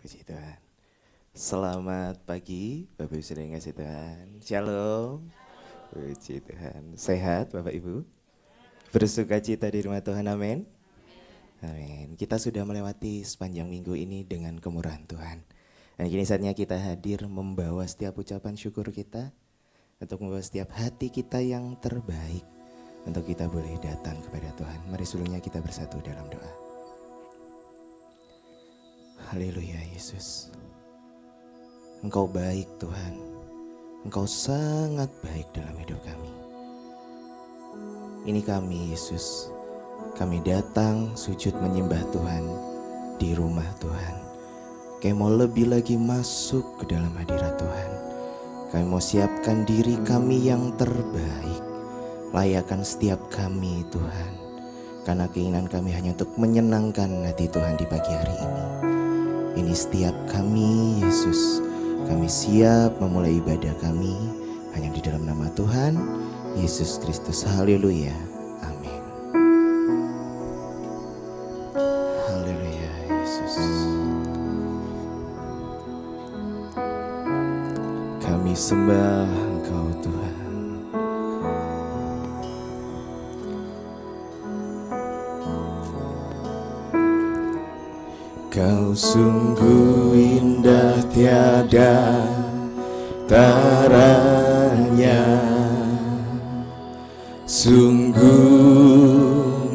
Puji Tuhan. Selamat pagi Bapak Ibu Saudara yang kasih Tuhan. Shalom. Puji Tuhan. Sehat Bapak Ibu? Bersuka cita di rumah Tuhan, amin. Amin. Kita sudah melewati sepanjang minggu ini dengan kemurahan Tuhan. Dan kini saatnya kita hadir membawa setiap ucapan syukur kita, untuk membawa setiap hati kita yang terbaik, untuk kita boleh datang kepada Tuhan. Mari sebelumnya kita bersatu dalam doa. Haleluya Yesus. Engkau baik Tuhan. Engkau sangat baik dalam hidup kami. Ini kami Yesus. Kami datang sujud menyembah Tuhan di rumah Tuhan. Kami mau lebih lagi masuk ke dalam hadirat Tuhan. Kami mau siapkan diri kami yang terbaik. Layakan setiap kami Tuhan. Karena keinginan kami hanya untuk menyenangkan hati Tuhan di pagi hari ini. Ini setiap kami Yesus. Kami siap memulai ibadah kami hanya di dalam nama Tuhan Yesus Kristus. Haleluya. Amin. Haleluya Yesus. Kami sembah Engkau Tuhan. Kau sungguh indah tiada taranya, sungguh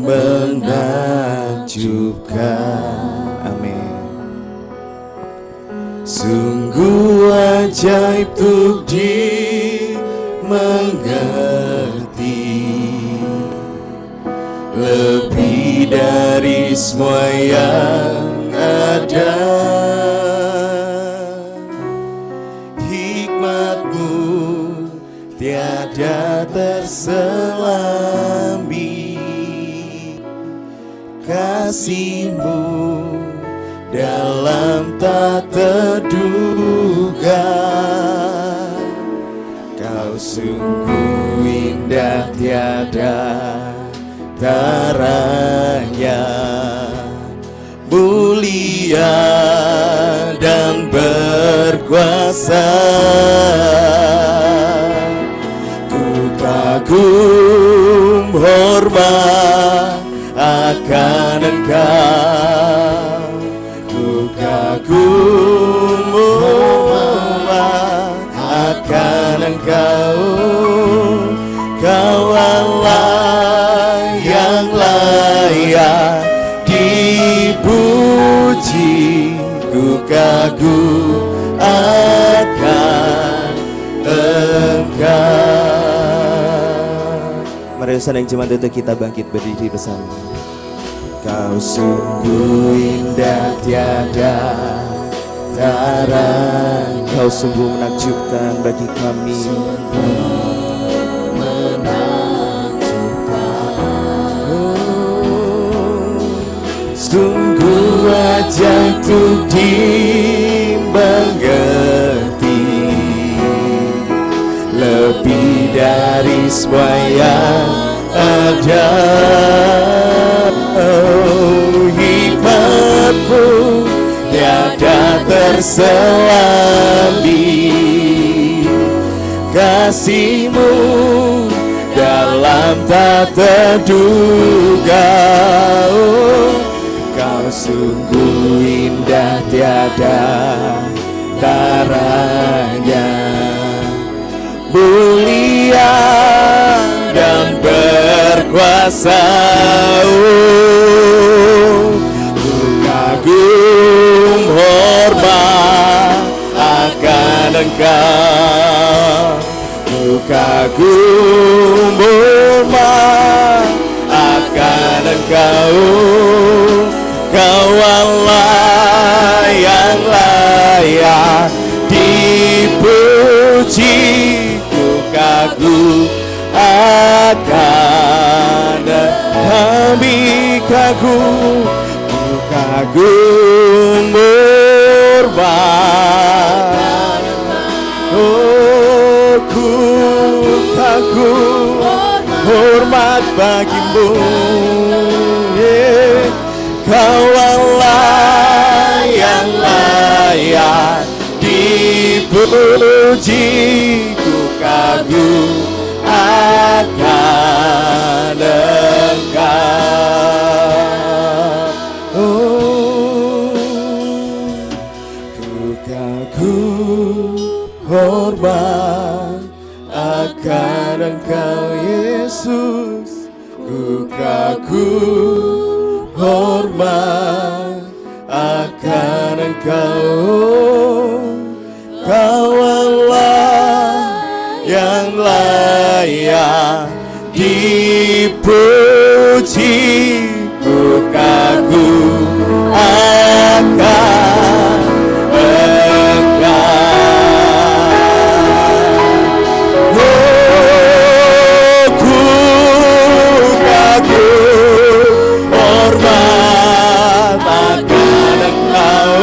menakjubkan. Amin. Sungguh ajaib untuk dimengerti, lebih dari semua yang ada. Hikmat-Mu tiada terselami, kasih-Mu dalam tak terduga. Kau sungguh indah tiada taranya, mulia dan berkuasa. Ku kagum hormat akan Engkau. Ku kagum hormat akan Engkau. Kau Allah yang layak dipuji, ku kagum akan Engkau. Mari saling cuma untuk kita bangkit berdiri bersama. Kau sungguh indah tiada tara, Kau sungguh menakjubkan bagi kami. Sungguh ajaib untuk dimengerti, lebih dari semua yang ada. Oh, hikmat-Mu tiada terselami, kasih-Mu dalam tak terduga. Oh, Kau sungguh indah tiada taranya, mulia dan berkuasa. Ku kagum hormat akan Engkau. Ku kagum hormat akan Engkau. Kau Allah yang layak dipuji, ku kagum akan kami kagum, ku kagum hormat. Oh, ku kagum hormat bagi-Mu. Kau Allah yang layak dipuji, ku kagum akan Engkau. Ku kagum hormat akan Engkau Yesus, ku kagum hormat akan Engkau. Kau Allah yang layak dipuji, ku kagum akan Engkau. Oh, ku kagum hormat akan Engkau.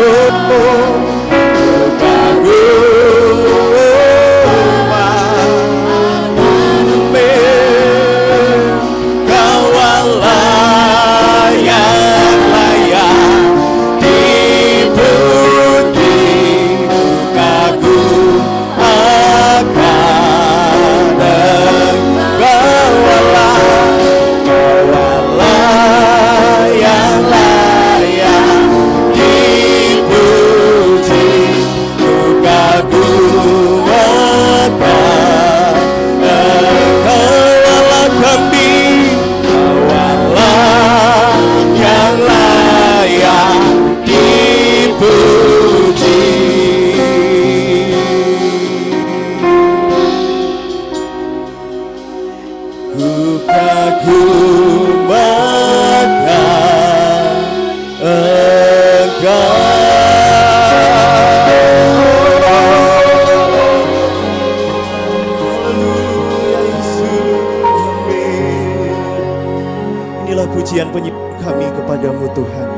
Pujian penyembah kami kepadamu Tuhan.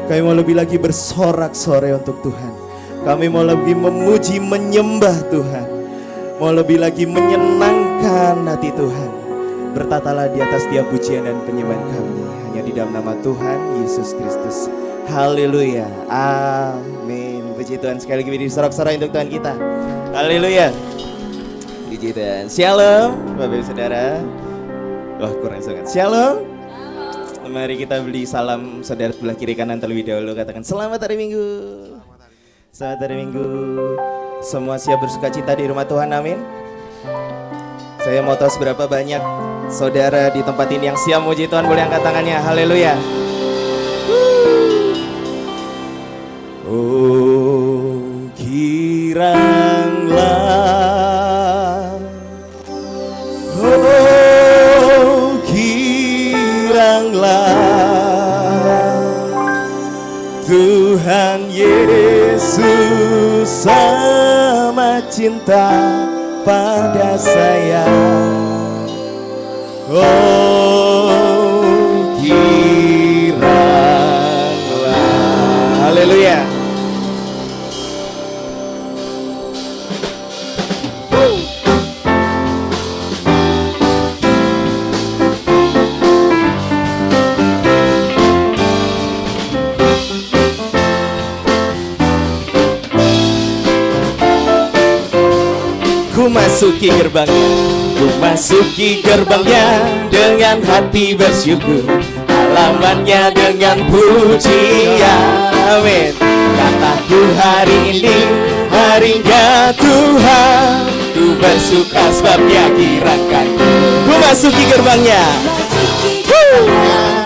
Kami mau lebih lagi bersorak-sorai untuk Tuhan. Kami mau lebih memuji menyembah Tuhan. Mau lebih lagi menyenangkan hati Tuhan. Bertatalah di atas tiap pujian dan penyembahan kami hanya di dalam nama Tuhan Yesus Kristus. Haleluya. Amin. Puji Tuhan, sekali lagi bersorak-sorai untuk Tuhan kita. Haleluya. Puji Tuhan. Shalom Bapak Ibu Saudara. Wah, kurang sangat. Shalom. Mari kita beli salam saudara sebelah kiri kanan terlebih dahulu. Katakan selamat hari Minggu. Selamat hari Minggu. Semua siap bersuka cita di rumah Tuhan, amin. Saya mau tahu seberapa banyak saudara di tempat ini yang siap muji Tuhan. Boleh angkat tangannya, haleluya. Oh, kiranglah, oh, kiranglah Tuhan Yesus amat cinta pada saya. Oh, kiranglah. Haleluya. Masuki gerbangnya, ku masuki gerbangnya dengan hati bersyukur, halamannya dengan pujian. Amin. Kataku hari ini harinya Tuhan, ku bersuka sebab Dia kirangkan. Ku masuki gerbangnya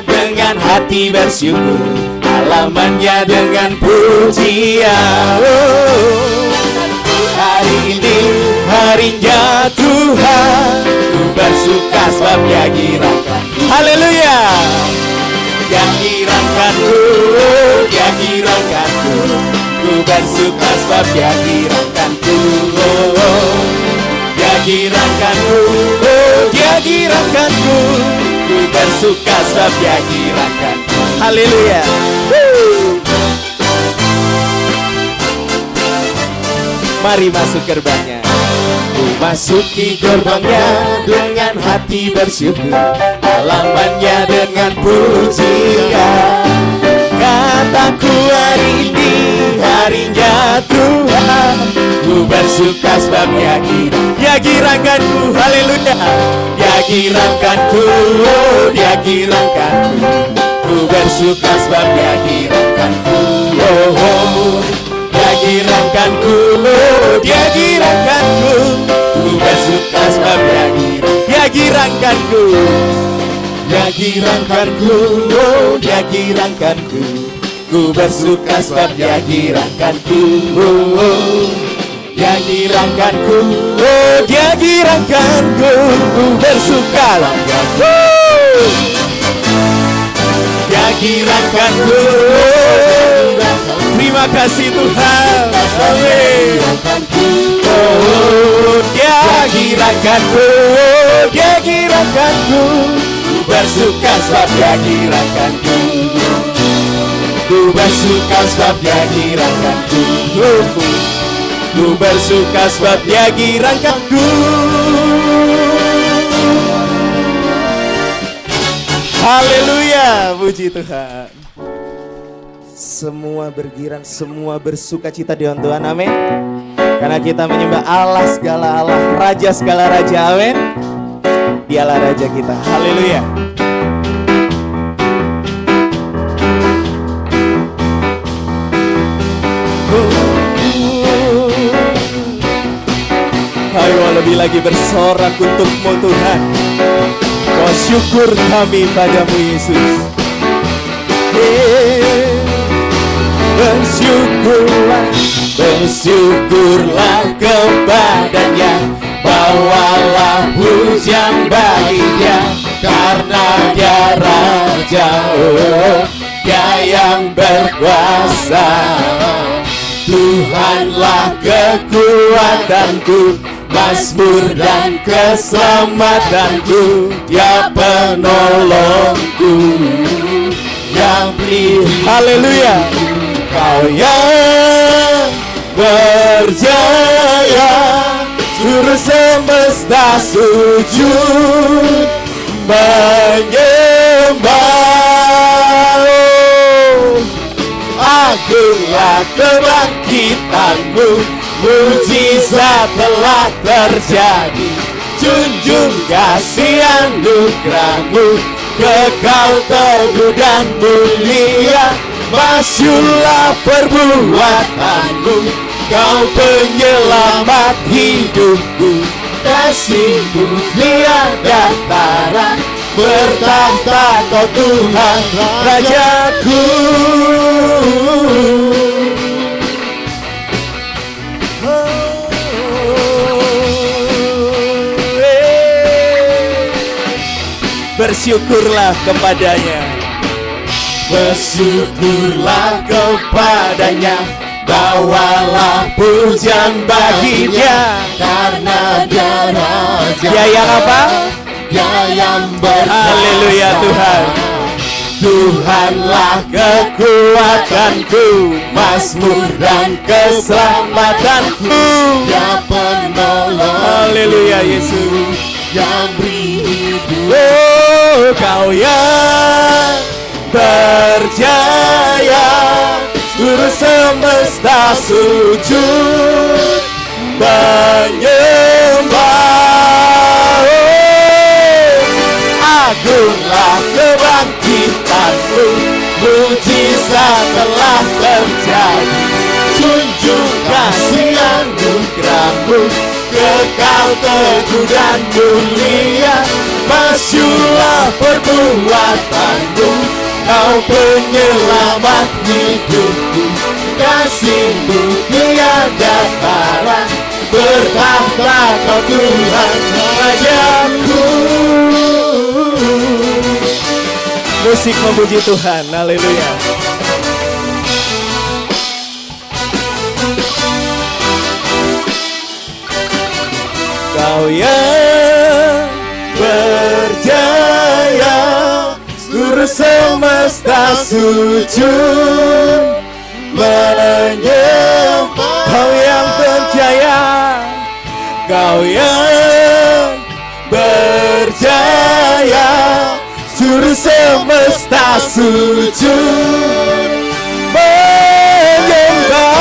dengan hati bersyukur, halamannya dengan pujian. Hari ini harinya Tuhan, ku bersuka sebab Dia kirangkan. Haleluya. Dia kirangkanku, Dia kirangkanku, ku bersuka sebab Dia kirangkanku. Dia kirangkanku, Dia kirangkanku, ku bersuka sebab Dia kirangkanku. Haleluya. Mari masuk gerbangnya. Ku masuki gerbangnya dengan hati bersyukur, halamannya dengan pujian. Kataku hari ini harinya Tuhan, ku bersuka sebab Dia giranganku, haleluya. Dia giranganku, Dia giranganku. Ku bersuka sebab Dia giranganku. Oh, oh. Dia giranganku, Dia giranganku. Ku bersuka sebab Dia giranganku. Dia giranganku, oh, Dia giranganku. Ku bersuka sebab Dia giranganku. Oh, oh. Dia giranganku, oh, Dia giranganku. Ku bersuka langganku. Dia giranganku. Terima kasih Tuhan. Amin. Oh, Dia giranganku, Dia giranganku. Ku bersuka sebab Dia giranganku. Ku bersuka sebab Dia giranganku. Ku bersuka sebab Dia giranganku. Haleluya, puji Tuhan. Semua bergirang, semua bersuka cita di Tuhan, amin. Karena kita menyembah Allah segala Allah, Raja segala Raja, amin. Dialah Raja kita, haleluya. Ayo lebih lagi bersorak untuk-Mu Tuhan. Oh, syukur kami padamu Yesus. Bersyukurlah, bersyukurlah kepadanya. Bawalah pujian bagi Dia, karena Dia Raja, oh, Dia yang berkuasa. Tuhanlah kekuatanku, mazmur dan keselamatanku. Dia penolongku yang beri, haleluya. Kau yang berjaya, seluruh semesta sujud menyembah. Agunglah kebangkitan-Mu, mujizat telah terjadi. Junjung kasih anugerah-Mu, kekal teguh dan mulia. Masyurlah perbuatan-Mu, Kau penyelamat hidupku. Kasih-Mu tiada tara, bertahta Kau Tuhan Rajaku. Bersyukurlah kepadanya, bersyukurlah kepadanya. Bawalah pujian bagi Dia, karena Dia Raja. Dia yang apa? Dia yang berkuasa. Haleluya Tuhan. Tuhanlah kekuatanku, mazmur dan keselamatanku. Dia penolong. Haleluya Yesus. Yang beri hidup. Oh, Kau yang berjaya, seluruh semesta sujud menyembah. Agunglah kebangkitan-Mu, mujizat telah terjadi. Junjung kasih anugerah-Mu, kekal teguh dan mulia. Masyurlah perbuatan-Mu, Kau penyelamat hidupku. Kasih-Mu tiada tara, bertahta Kau Tuhan Rajaku. Musik memuji Tuhan, haleluya. Kau yang berjaya, seluruh semesta sujud menyembah. Kau yang berjaya, Kau yang berjaya, seluruh semesta sujud menyembah.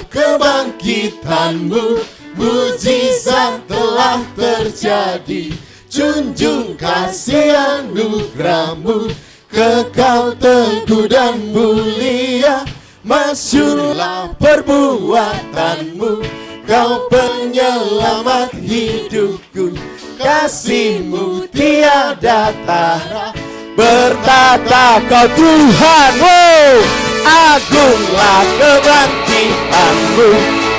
kebangkitanmu, mujizat telah terjadi. Junjung kasih anugerahmu, kekal teguh dan mulia. Masyurlah perbuatanmu, kau penyelamat hidupku. Kasih-Mu tiada tara, bertata kau Tuhan. Agunglah kebangkitan-Mu,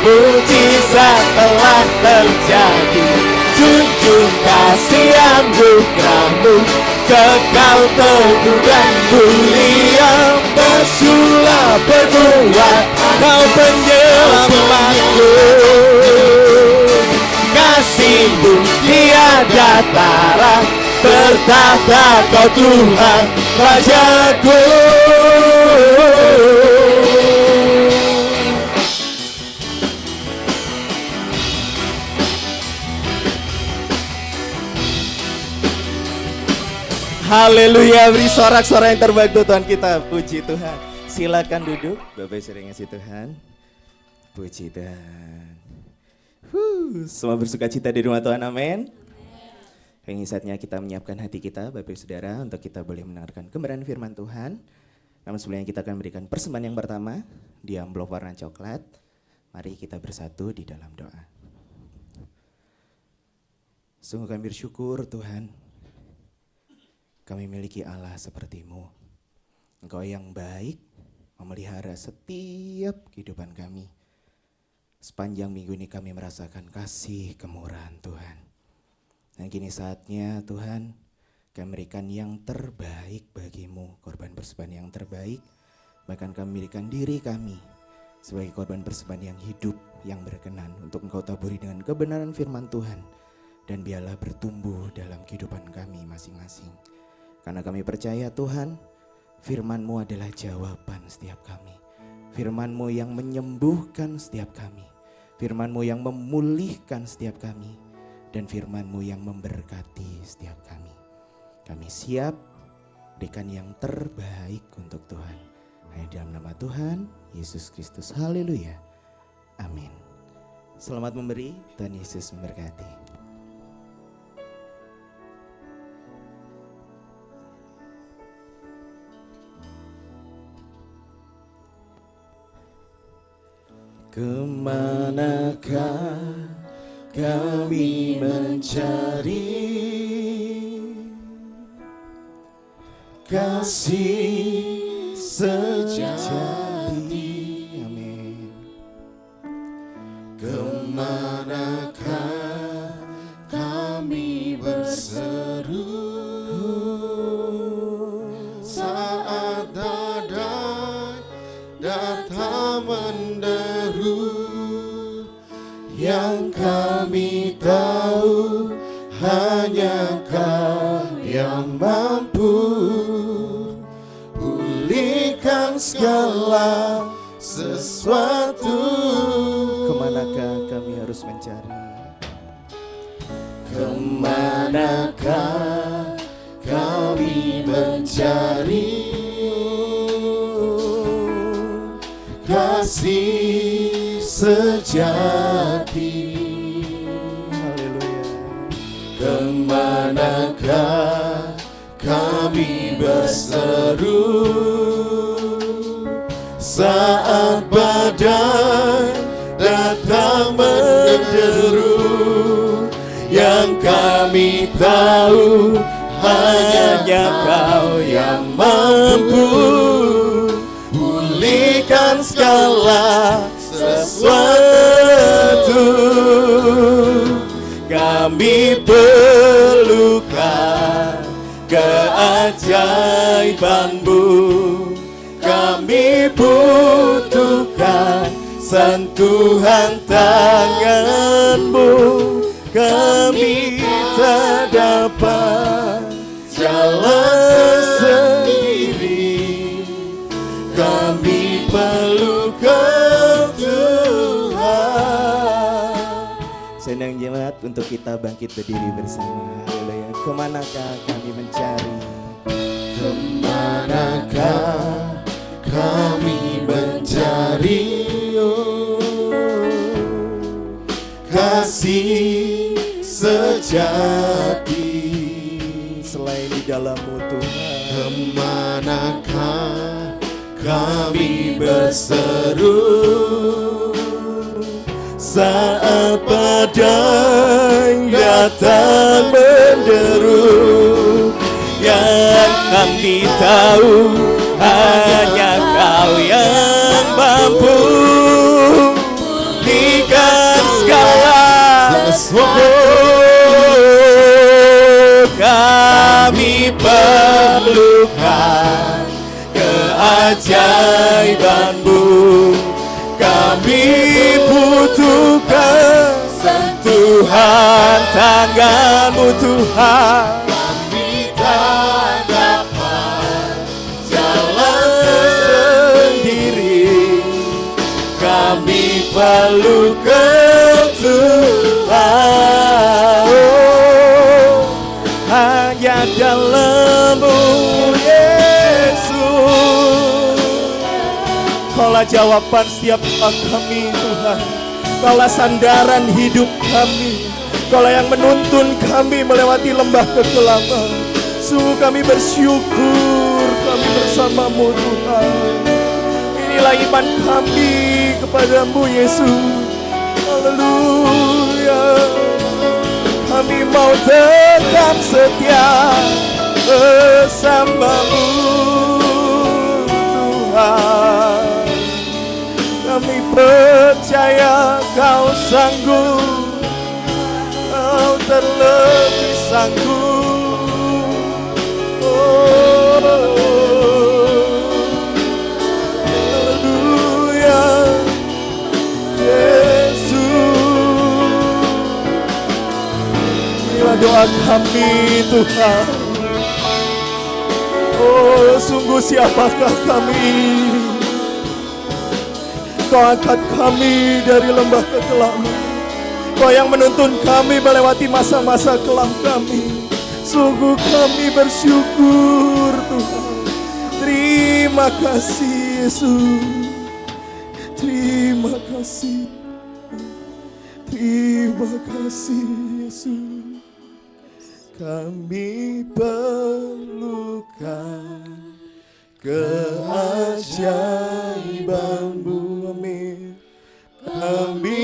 mujizat telah terjadi. Junjung kasih anugerah-Mu, kekal teguh dan mulia. Masyurlah perbuatan kau penyelamatku. Kasih-Mu tiada tara, bertata kau Tuhan Rajaku. Haleluya, beri sorak-sorak yang terbaik untuk Tuhan kita. Puji Tuhan. Silakan duduk, Bapak sering ngasih Tuhan. Puji Tuhan. Semua bersuka cita di rumah Tuhan, amin. Ini saatnya kita menyiapkan hati kita, Bapak Saudara, untuk kita boleh mendengarkan kebenaran firman Tuhan. Namun sebelumnya kita akan berikan persembahan yang pertama di amplop warna coklat. Mari kita bersatu di dalam doa. Sungguh kami bersyukur Tuhan, kami miliki Allah seperti-Mu. Engkau yang baik, memelihara setiap kehidupan kami. Sepanjang minggu ini kami merasakan kasih kemurahan Tuhan. Dan kini saatnya Tuhan, kami berikan yang terbaik bagi-Mu, korban persembahan yang terbaik. Bahkan kami berikan diri kami sebagai korban persembahan yang hidup, yang berkenan untuk Engkau taburi dengan kebenaran firman Tuhan. Dan biarlah bertumbuh dalam kehidupan kami masing-masing. Karena kami percaya Tuhan, firman-Mu adalah jawaban setiap kami. Firman-Mu yang menyembuhkan setiap kami. Firman-Mu yang memulihkan setiap kami. Dan firman-Mu yang memberkati setiap kami. Kami siap berikan yang terbaik untuk Tuhan. Hanya dalam nama Tuhan Yesus Kristus. Haleluya. Amin. Selamat memberi, Tuhan Yesus memberkati. Kemanakah kami mencari kasih sejati? Amin. Kemanakah kami berseru saat badai datang menderu? Yang kami tahu hanya Kau yang mampu pulihkan segala sesuatu. Kemanakah kami harus mencari? Kemanakah kami mencari kasih sejati? Haleluya. Kemanakah kami berseru saat badai datang menderu? Yang kami tahu hanya Kau yang mampu pulihkan segala sesuatu. Kami perlukan keajaiban-Mu, kami butuhkan sentuhan tangan-Mu. Kami tak dapat jalan sendiri, kami perlukan Tuhan. Senang jemaat untuk kita bangkit berdiri bersama. Haleluya. Kemanakah kami mencari? Kemanakah kami mencari sejati. Selain di dalam-Mu Tuhan, kemanakah kami berseru saat badai datang menderu? Yang kami tahu hanya Kau yang mampu pulihkan segala sesuatu. Kami perlukan keajaiban-Mu, kami butuhkan sentuhan tangan-Mu Tuhan. Kami tak dapat jalan sendiri, kami perlu Tuhan. Hanya dalam-Mu Yesus, Kaulah jawaban setiap doa kami Tuhan. Kaulah sandaran hidup kami, Kaulah yang menuntun kami melewati lembah kegelapan. Sungguh kami bersyukur kami bersama-Mu Tuhan. Inilah iman kami kepada-Mu Yesus. Haleluya. Kami mau tetap setia bersama-Mu Tuhan. Kami percaya Kau sanggup, Kau terlebih sanggup. Haleluya Yesus. Inilah doa kami Tuhan. Oh, sungguh siapakah kami? Kau angkat kami dari lembah kegelapan. Kau yang menuntun kami melewati masa-masa kelam kami. Sungguh kami bersyukur Tuhan. Terima kasih Yesus. Terima kasih. Terima kasih Yesus. Kami perlukan keajaiban-Mu. Amin. Kami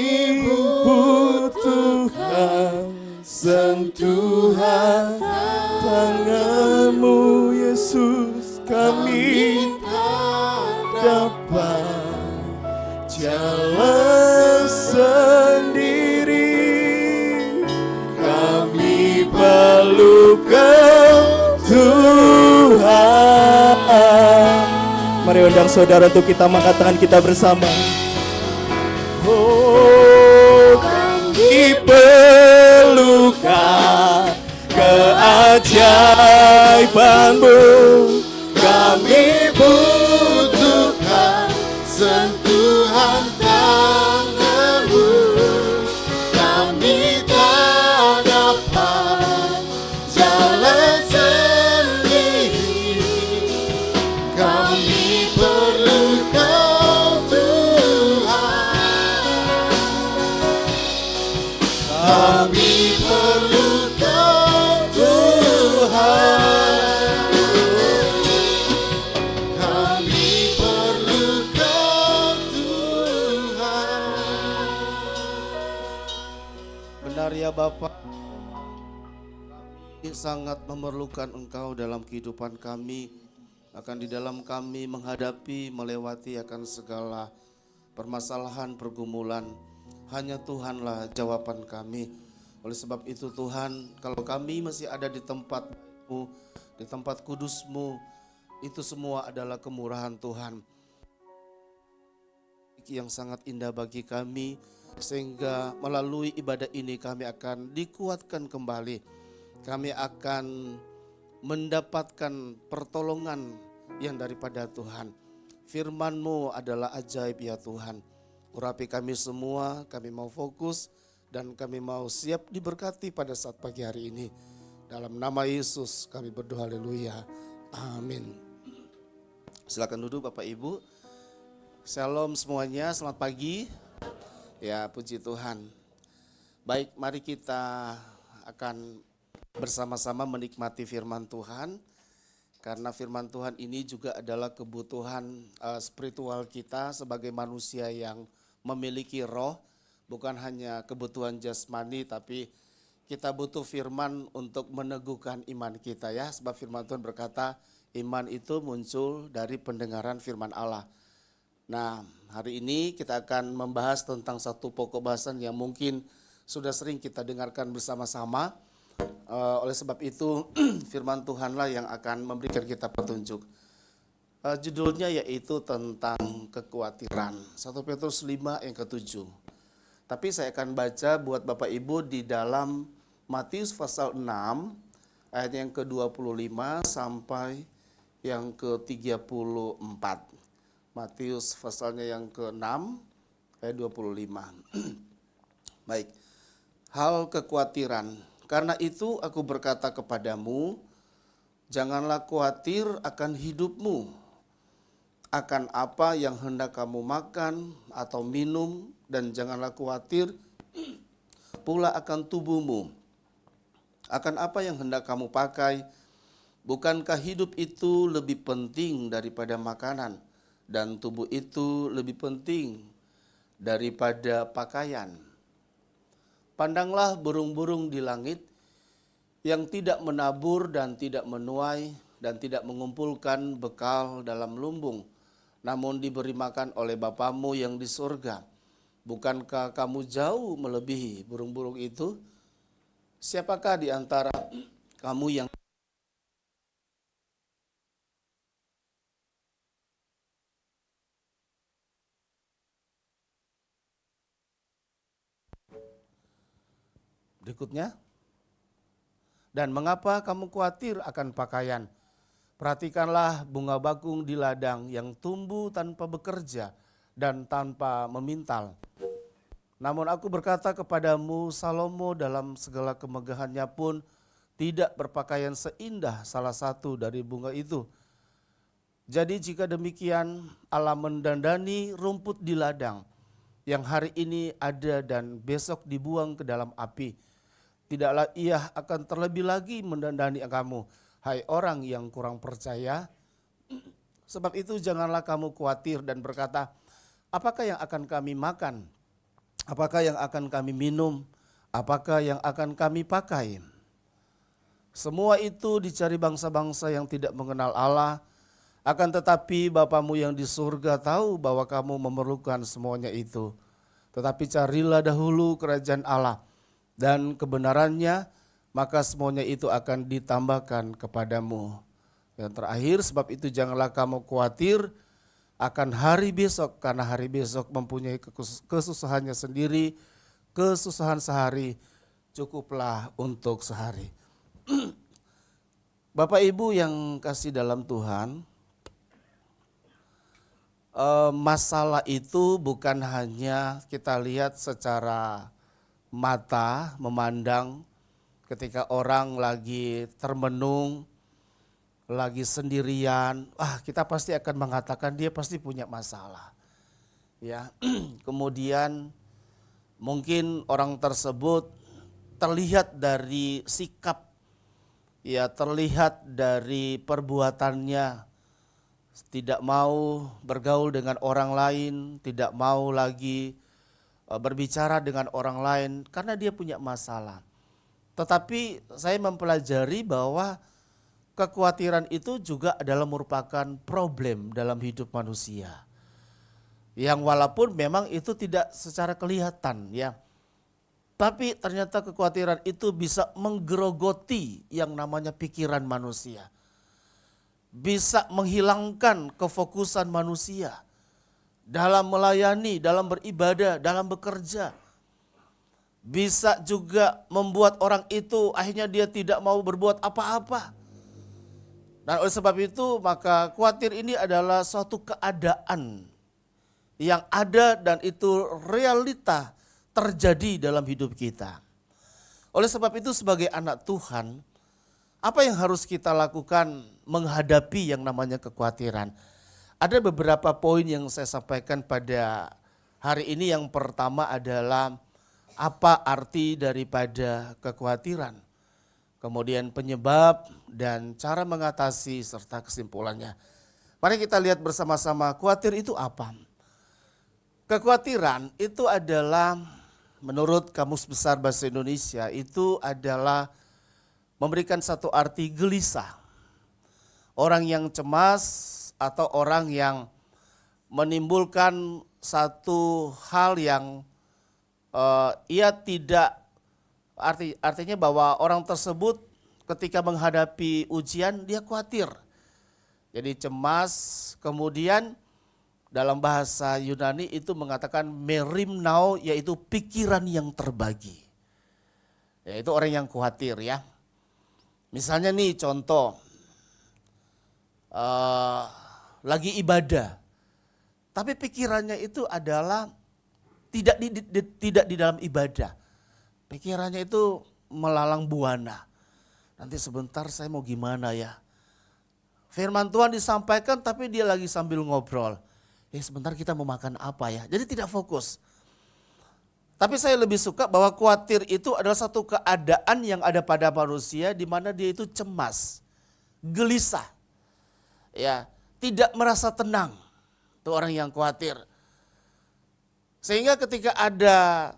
butuhkan sentuhan tangan-Mu Yesus. Kami tak dapat jalan sendiri, kami perlu Tuhan. Mari undang saudara untuk kita mengatakan kita bersama. Oh, kami perlukan keajaiban-Mu, kami butuhkan sentuhan tangan-Mu, kami tak dapat jalan sendiri, kami perlu Kau Tuhan, kami perlu Kau Tuhan, kami perlu Kau Tuhan. Benar ya Bapak, kami sangat memerlukan Engkau dalam kehidupan kami, akan di dalam kami menghadapi, melewati akan segala permasalahan, pergumulan. Hanya Tuhanlah jawaban kami. Oleh sebab itu Tuhan, kalau kami masih ada di tempat-Mu, di tempat kudus-Mu, itu semua adalah kemurahan Tuhan yang sangat indah bagi kami, sehingga melalui ibadah ini kami akan dikuatkan kembali. Kami akan mendapatkan pertolongan yang daripada Tuhan. Firman-Mu adalah ajaib ya Tuhan. Urapi kami semua, kami mau fokus dan kami mau siap diberkati pada saat pagi hari ini. Dalam nama Yesus kami berdoa, haleluya, amin. Silakan duduk Bapak Ibu. Shalom semuanya, selamat pagi. Ya, puji Tuhan. Baik, mari kita akan bersama-sama menikmati firman Tuhan. Karena firman Tuhan ini juga adalah kebutuhan spiritual kita sebagai manusia yang memiliki roh. Bukan hanya kebutuhan jasmani, tapi kita butuh firman untuk meneguhkan iman kita ya. Sebab firman Tuhan berkata, iman itu muncul dari pendengaran firman Allah. Nah, hari ini kita akan membahas tentang satu pokok bahasan yang mungkin sudah sering kita dengarkan bersama-sama. Oleh sebab itu firman Tuhanlah yang akan memberikan kita petunjuk. Judulnya yaitu tentang kekhawatiran. 1 Petrus 5 yang ke-7. Tapi saya akan baca buat Bapak Ibu di dalam Matius pasal 6 ayat yang ke-25 sampai yang ke-34. Matius pasalnya yang ke-6 ayat 25. Baik. Hal kekhawatiran. Karena itu aku berkata kepadamu, janganlah khawatir akan hidupmu, akan apa yang hendak kamu makan atau minum, dan janganlah khawatir pula akan tubuhmu, akan apa yang hendak kamu pakai. Bukankah hidup itu lebih penting daripada makanan, dan tubuh itu lebih penting daripada pakaian? Pandanglah burung-burung di langit yang tidak menabur dan tidak menuai dan tidak mengumpulkan bekal dalam lumbung, namun diberi makan oleh Bapamu yang di surga. Bukankah kamu jauh melebihi burung-burung itu? Siapakah di antara kamu yang berikutnya? Dan mengapa kamu khawatir akan pakaian? Perhatikanlah bunga bakung di ladang yang tumbuh tanpa bekerja dan tanpa memintal. Namun aku berkata kepadamu, Salomo dalam segala kemegahannya pun tidak berpakaian seindah salah satu dari bunga itu. Jadi jika demikian, Allah mendandani rumput di ladang yang hari ini ada dan besok dibuang ke dalam api. Tidaklah Ia akan terlebih lagi mendandani kamu, hai orang yang kurang percaya? Sebab itu janganlah kamu khawatir dan berkata, apakah yang akan kami makan? Apakah yang akan kami minum? Apakah yang akan kami pakai? Semua itu dicari bangsa-bangsa yang tidak mengenal Allah. Akan tetapi Bapamu yang di surga tahu bahwa kamu memerlukan semuanya itu. Tetapi carilah dahulu kerajaan Allah dan kebenarannya, maka semuanya itu akan ditambahkan kepadamu. Yang terakhir, sebab itu janganlah kamu khawatir akan hari besok, karena hari besok mempunyai kesusahannya sendiri. Kesusahan sehari cukuplah untuk sehari. Bapak Ibu yang kasih dalam Tuhan, masalah itu bukan hanya kita lihat secara mata memandang ketika orang lagi termenung, lagi sendirian, kita pasti akan mengatakan dia pasti punya masalah. Ya, kemudian mungkin orang tersebut terlihat dari sikap, ya terlihat dari perbuatannya, tidak mau bergaul dengan orang lain, tidak mau lagi berbicara dengan orang lain karena dia punya masalah. Tetapi saya mempelajari bahwa kekhawatiran itu juga adalah merupakan problem dalam hidup manusia. Yang walaupun memang itu tidak secara kelihatan ya. Tapi ternyata kekhawatiran itu bisa menggerogoti yang namanya pikiran manusia. Bisa menghilangkan kefokusan manusia dalam melayani, dalam beribadah, dalam bekerja. Bisa juga membuat orang itu akhirnya dia tidak mau berbuat apa-apa. Dan oleh sebab itu maka khawatir ini adalah suatu keadaan yang ada dan itu realita terjadi dalam hidup kita. Oleh sebab itu sebagai anak Tuhan, apa yang harus kita lakukan menghadapi yang namanya kekhawatiran? Ada beberapa poin yang saya sampaikan pada hari ini. Yang pertama adalah apa arti daripada kekhawatiran, kemudian penyebab dan cara mengatasi serta kesimpulannya. Mari kita lihat bersama-sama khawatir itu apa. Kekhawatiran itu adalah menurut Kamus Besar Bahasa Indonesia itu adalah memberikan satu arti gelisah. Orang yang cemas atau orang yang menimbulkan satu hal yang ia tidak artinya bahwa orang tersebut ketika menghadapi ujian dia khawatir. Jadi cemas, kemudian dalam bahasa Yunani itu mengatakan merimnao, yaitu pikiran yang terbagi. Yaitu orang yang khawatir ya. Misalnya nih contoh, lagi ibadah, tapi pikirannya itu adalah tidak di dalam ibadah. Pikirannya itu melalang buana. Nanti sebentar saya mau gimana ya. Firman Tuhan disampaikan tapi dia lagi sambil ngobrol. Sebentar kita mau makan apa ya. Jadi tidak fokus. Tapi saya lebih suka bahwa khawatir itu adalah satu keadaan yang ada pada manusia di mana dia itu cemas, gelisah. Ya, tidak merasa tenang. Itu orang yang khawatir. Sehingga ketika ada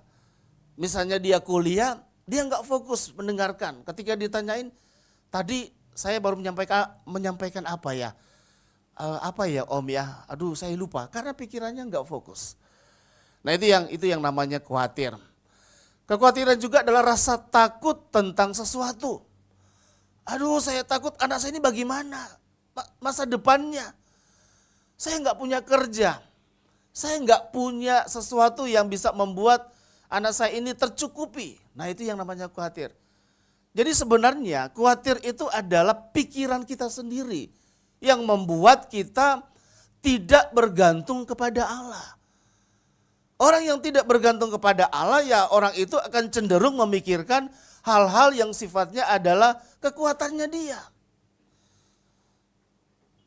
misalnya dia kuliah, dia nggak fokus mendengarkan. Ketika ditanyain, tadi saya baru menyampaikan apa ya? Apa ya Om ya? Aduh saya lupa karena pikirannya nggak fokus. Nah itu yang namanya khawatir. Kekhawatiran juga adalah rasa takut tentang sesuatu. Aduh saya takut anak saya ini bagaimana? Masa depannya. Saya nggak punya kerja. Saya nggak punya sesuatu yang bisa membuat anak saya ini tercukupi. Nah itu yang namanya khawatir. Jadi sebenarnya khawatir itu adalah pikiran kita sendiri yang membuat kita tidak bergantung kepada Allah. Orang yang tidak bergantung kepada Allah ya orang itu akan cenderung memikirkan hal-hal yang sifatnya adalah kekuatannya dia.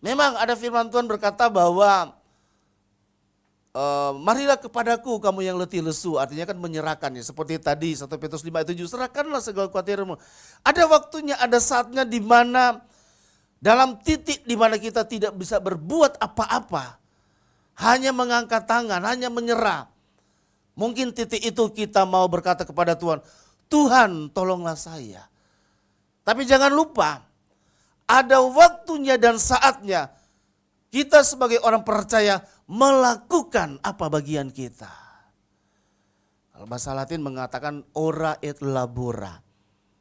Memang ada firman Tuhan berkata bahwa marilah kepadaku kamu yang letih lesu, artinya kan menyerahkan ya. Seperti tadi 1 Petrus 5 ayat 7, serahkanlah segala kekhawatiranmu. Ada waktunya, ada saatnya di mana dalam titik di mana kita tidak bisa berbuat apa-apa, hanya mengangkat tangan, hanya menyerah. Mungkin titik itu kita mau berkata kepada Tuhan, Tuhan tolonglah saya. Tapi jangan lupa, ada waktunya dan saatnya kita sebagai orang percaya melakukan apa bagian kita. Kalau bahasa Latin mengatakan ora et labora,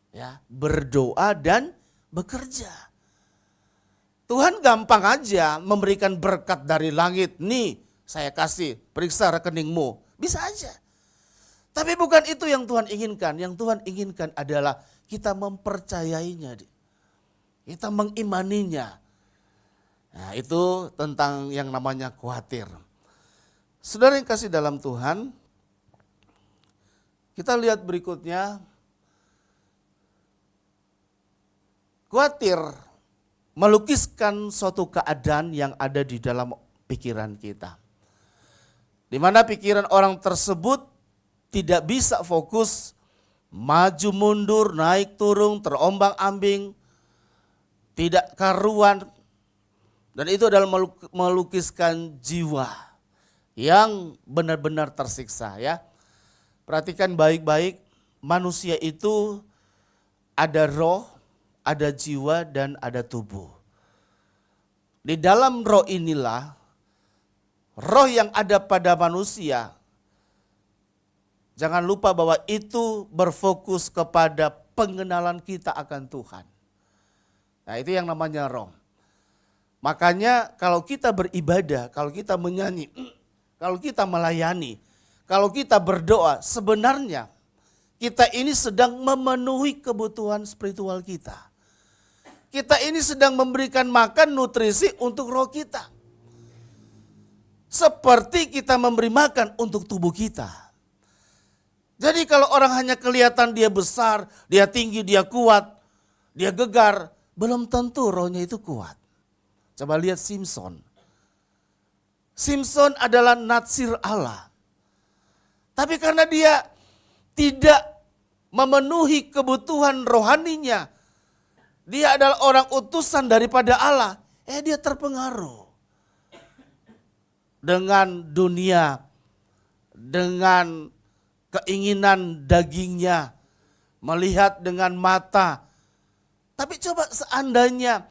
ya, berdoa dan bekerja. Tuhan gampang aja memberikan berkat dari langit. Nih saya kasih, periksa rekeningmu. Bisa aja. Tapi bukan itu yang Tuhan inginkan. Yang Tuhan inginkan adalah kita mempercayainya. Kita mengimaninya. Nah itu tentang yang namanya khawatir. Saudara yang kasih dalam Tuhan, kita lihat berikutnya. Khawatir melukiskan suatu keadaan yang ada di dalam pikiran kita. Di mana pikiran orang tersebut tidak bisa fokus, maju mundur, naik turun, terombang-ambing, tidak karuan. Dan itu adalah melukiskan jiwa yang benar-benar tersiksa ya. Perhatikan baik-baik, manusia itu ada roh, ada jiwa dan ada tubuh. Di dalam roh inilah, roh yang ada pada manusia, jangan lupa bahwa itu berfokus kepada pengenalan kita akan Tuhan. Nah itu yang namanya roh. Makanya kalau kita beribadah, kalau kita menyanyi, kalau kita melayani, kalau kita berdoa, sebenarnya kita ini sedang memenuhi kebutuhan spiritual kita. Kita ini sedang memberikan makan nutrisi untuk roh kita. Seperti kita memberi makan untuk tubuh kita. Jadi kalau orang hanya kelihatan dia besar, dia tinggi, dia kuat, dia gegar, belum tentu rohnya itu kuat. Coba lihat Simson. Simson adalah natsir Allah. Tapi karena dia tidak memenuhi kebutuhan rohaninya, dia adalah orang utusan daripada Allah, dia terpengaruh dengan dunia, dengan keinginan dagingnya, melihat dengan mata. Tapi coba seandainya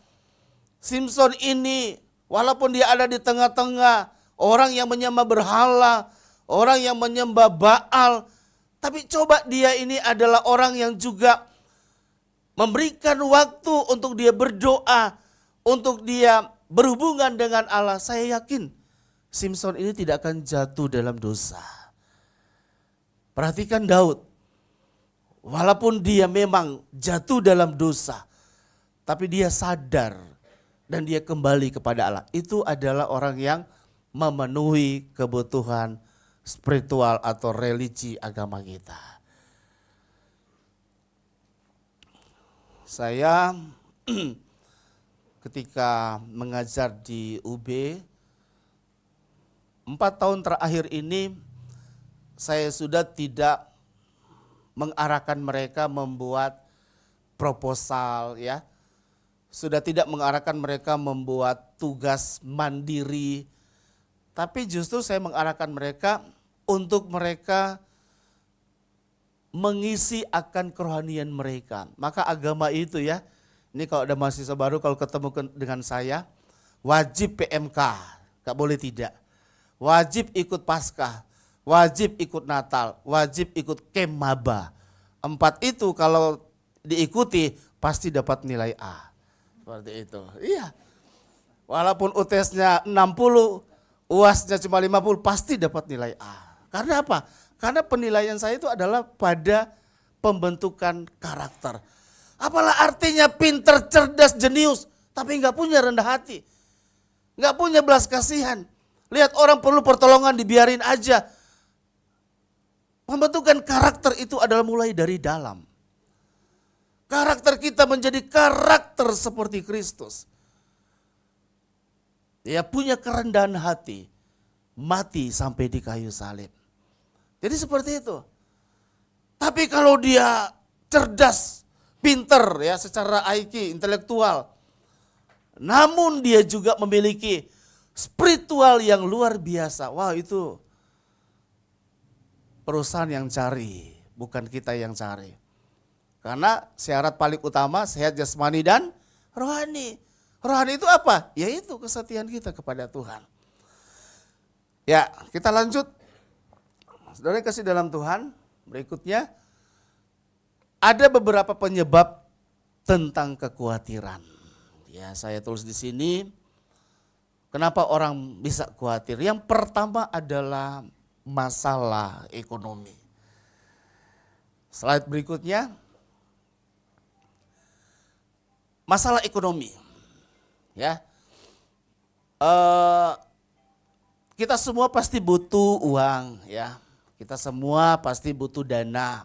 Simson ini, walaupun dia ada di tengah-tengah orang yang menyembah berhala, orang yang menyembah Baal, tapi coba dia ini adalah orang yang juga memberikan waktu untuk dia berdoa, untuk dia berhubungan dengan Allah. Saya yakin Simson ini tidak akan jatuh dalam dosa. Perhatikan Daud, walaupun dia memang jatuh dalam dosa, tapi dia sadar dan dia kembali kepada Allah. Itu adalah orang yang memenuhi kebutuhan spiritual atau religi agama kita. Saya ketika mengajar di UB, 4 tahun terakhir ini saya sudah tidak mengarahkan mereka membuat proposal ya. Sudah tidak mengarahkan mereka membuat tugas mandiri. Tapi justru saya mengarahkan mereka untuk mereka mengisi akan kerohanian mereka. Maka agama itu ya, ini kalau ada mahasiswa baru kalau ketemu dengan saya, wajib PMK, gak boleh tidak. Wajib ikut Paskah, wajib ikut Natal, wajib ikut Kem Maba. 4 itu kalau diikuti pasti dapat nilai A. Seperti itu, iya. Walaupun UTS-nya 60, UAS-nya cuma 50, pasti dapat nilai A. Karena apa? Karena penilaian saya itu adalah pada pembentukan karakter. Apalah artinya pinter, cerdas, jenius, tapi nggak punya rendah hati. Nggak punya belas kasihan. Lihat orang perlu pertolongan dibiarin aja. Pembentukan karakter itu adalah mulai dari dalam. Karakter kita menjadi karakter seperti Kristus. Dia punya kerendahan hati, mati sampai di kayu salib. Jadi seperti itu. Tapi kalau dia cerdas, pinter ya secara IQ, intelektual, namun dia juga memiliki spiritual yang luar biasa. Wah, itu perusahaan yang cari, bukan kita yang cari. Karena syarat paling utama sehat jasmani dan rohani. Rohani itu apa? Yaitu kesetiaan kita kepada Tuhan. Ya, kita lanjut. Saudara yang kasih dalam Tuhan, berikutnya ada beberapa penyebab tentang kekhawatiran. Ya, saya tulis di sini. Kenapa orang bisa khawatir? Yang pertama adalah masalah ekonomi. Slide berikutnya. Masalah ekonomi. Ya. Kita semua pasti butuh uang, ya. Kita semua pasti butuh dana.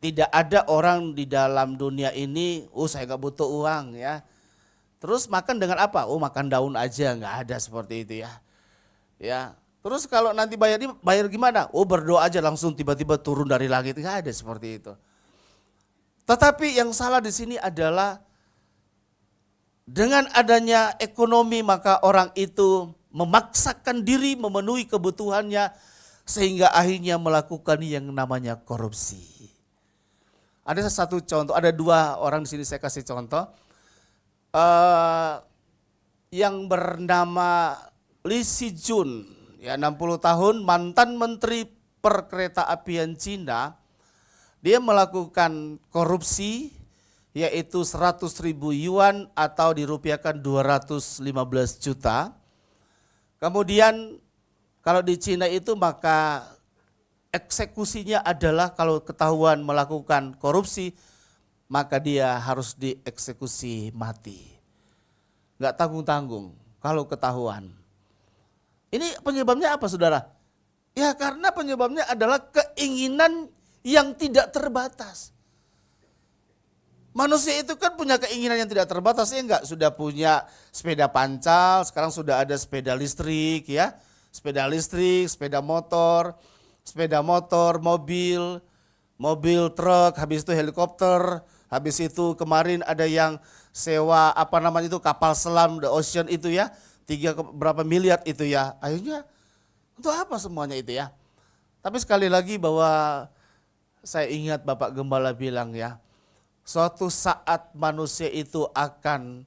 Tidak ada orang di dalam dunia ini, saya gak butuh uang ya. Terus makan dengan apa? Makan daun aja, gak ada seperti itu ya. Ya. Terus kalau nanti bayar gimana? Berdoa aja langsung tiba-tiba turun dari langit, gak ada seperti itu. Tetapi yang salah di sini adalah dengan adanya ekonomi maka orang itu memaksakan diri memenuhi kebutuhannya sehingga akhirnya melakukan yang namanya korupsi. Ada satu contoh, ada 2 orang di sini saya kasih contoh. Yang bernama Lee Si-jun, ya 60 tahun, mantan menteri perkereta-apian Cina. Dia melakukan korupsi yaitu 100.000 yuan atau dirupiahkan 215 juta. Kemudian kalau di Cina itu maka eksekusinya adalah kalau ketahuan melakukan korupsi maka dia harus dieksekusi mati. Enggak tanggung-tanggung kalau ketahuan. Ini penyebabnya apa saudara? Ya karena penyebabnya adalah keinginan yang tidak terbatas. Manusia itu kan punya keinginan yang tidak terbatas ya enggak? Sudah punya sepeda pancal, sekarang sudah ada sepeda listrik ya. Sepeda listrik, sepeda motor. sepeda motor, mobil truk, habis itu helikopter, habis itu kemarin ada yang sewa kapal selam the ocean itu ya, berapa miliar itu ya. Akhirnya untuk apa semuanya itu ya? Tapi sekali lagi bahwa saya ingat Bapak Gembala bilang ya, suatu saat manusia itu akan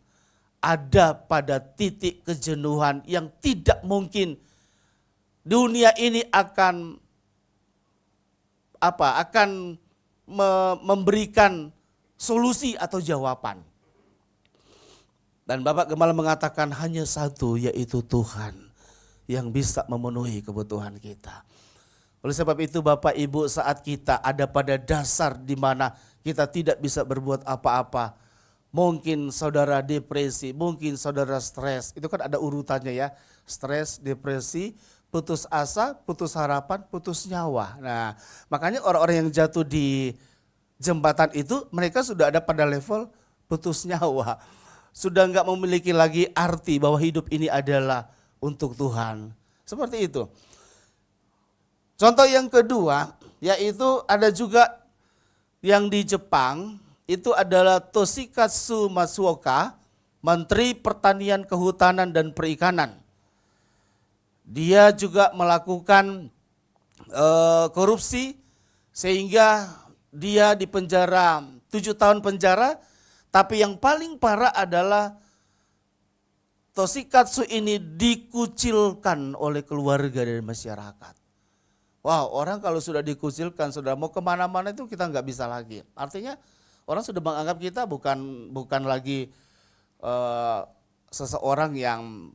ada pada titik kejenuhan yang tidak mungkin dunia ini akan memberikan solusi atau jawaban. Dan Bapak Gembala mengatakan hanya satu, yaitu Tuhan yang bisa memenuhi kebutuhan kita. Oleh sebab itu Bapak Ibu, saat kita ada pada dasar di mana kita tidak bisa berbuat apa-apa, mungkin saudara depresi, mungkin saudara stres, itu kan ada urutannya ya, stres, depresi, putus asa, putus harapan, putus nyawa. Nah, makanya orang-orang yang jatuh di jembatan itu mereka sudah ada pada level putus nyawa. Sudah enggak memiliki lagi arti bahwa hidup ini adalah untuk Tuhan. Seperti itu. Contoh yang kedua, yaitu ada juga yang di Jepang, itu adalah Toshikatsu Matsuoka, Menteri Pertanian, Kehutanan, dan Perikanan. Dia juga melakukan korupsi sehingga dia dipenjara 7 tahun penjara, tapi yang paling parah adalah Toshikatsu ini dikucilkan oleh keluarga dan masyarakat. Wow, orang kalau sudah dikucilkan, sudah mau kemana-mana itu kita nggak bisa lagi. Artinya orang sudah menganggap kita bukan lagi seseorang yang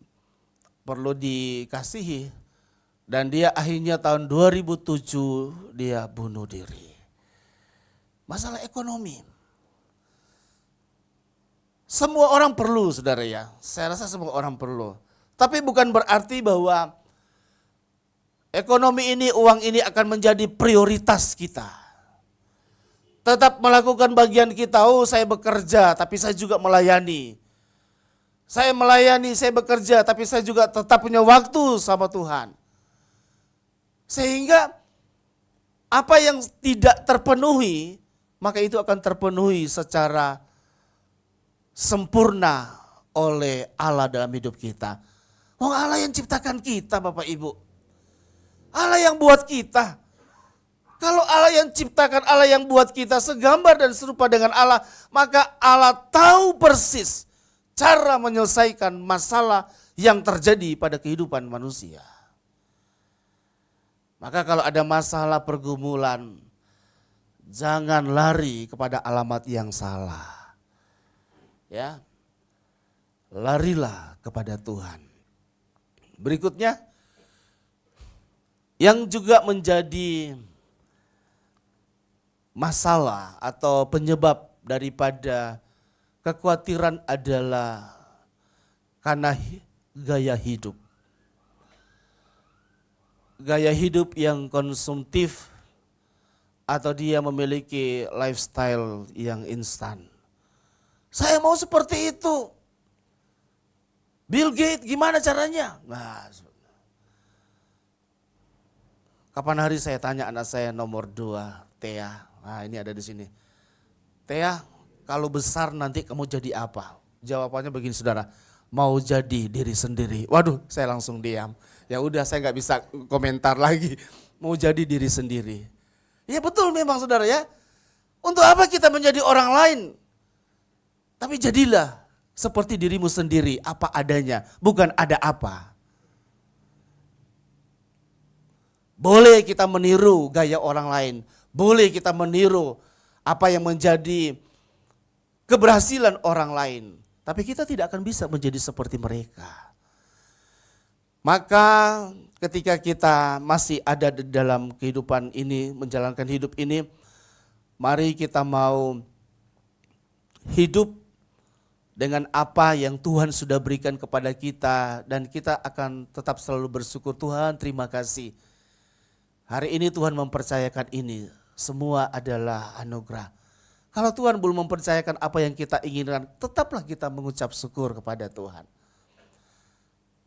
perlu dikasihi. Dan dia akhirnya tahun 2007 dia bunuh diri. Masalah ekonomi. Semua orang perlu, saudara ya. Saya rasa semua orang perlu. Tapi bukan berarti bahwa ekonomi ini, uang ini akan menjadi prioritas kita. Tetap melakukan bagian kita, saya bekerja tapi saya juga melayani. Saya melayani, saya bekerja tapi saya juga tetap punya waktu sama Tuhan. Sehingga apa yang tidak terpenuhi, maka itu akan terpenuhi secara sempurna oleh Allah dalam hidup kita. Allah yang ciptakan kita, Bapak Ibu. Allah yang buat kita. Kalau Allah yang ciptakan, Allah yang buat kita segambar dan serupa dengan Allah, maka Allah tahu persis cara menyelesaikan masalah yang terjadi pada kehidupan manusia. Maka kalau ada masalah pergumulan, jangan lari kepada alamat yang salah. Ya. Larilah kepada Tuhan. Berikutnya, yang juga menjadi masalah atau penyebab daripada kekhawatiran adalah karena gaya hidup. Gaya hidup yang konsumtif atau dia memiliki lifestyle yang instan. Saya mau seperti itu. Bill Gates gimana caranya? Nah, kapan hari saya tanya anak saya nomor 2, Thea. Nah, ini ada di sini. Thea, kalau besar nanti kamu jadi apa? Jawabannya begini, saudara. Mau jadi diri sendiri. Waduh, saya langsung diam. Ya udah, saya nggak bisa komentar lagi. Mau jadi diri sendiri. Ya betul memang, saudara ya. Untuk apa kita menjadi orang lain? Tapi jadilah seperti dirimu sendiri, apa adanya, bukan ada apa. Boleh kita meniru gaya orang lain, boleh kita meniru apa yang menjadi keberhasilan orang lain, tapi kita tidak akan bisa menjadi seperti mereka. Maka ketika kita masih ada di dalam kehidupan ini, menjalankan hidup ini, mari kita mau hidup dengan apa yang Tuhan sudah berikan kepada kita, dan kita akan tetap selalu bersyukur. Tuhan, terima kasih. Hari ini Tuhan mempercayakan ini, semua adalah anugerah. Kalau Tuhan belum mempercayakan apa yang kita inginkan, tetaplah kita mengucap syukur kepada Tuhan.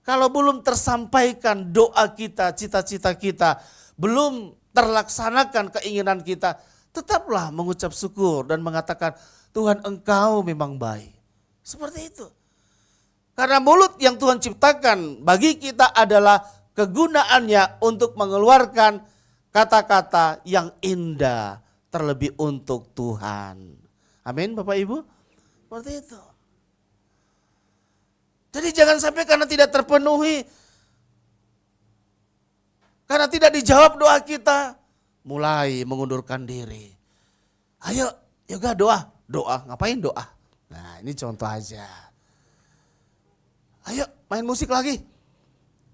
Kalau belum tersampaikan doa kita, cita-cita kita, belum terlaksanakan keinginan kita, tetaplah mengucap syukur dan mengatakan, Tuhan Engkau memang baik. Seperti itu. Karena mulut yang Tuhan ciptakan bagi kita adalah kegunaannya untuk mengeluarkan kata-kata yang indah terlebih untuk Tuhan. Amin Bapak Ibu. Seperti itu. Jadi jangan sampai karena tidak terpenuhi, karena tidak dijawab doa kita, mulai mengundurkan diri. Ayo yoga doa. Doa, ngapain doa? Nah ini contoh aja. Ayo main musik lagi.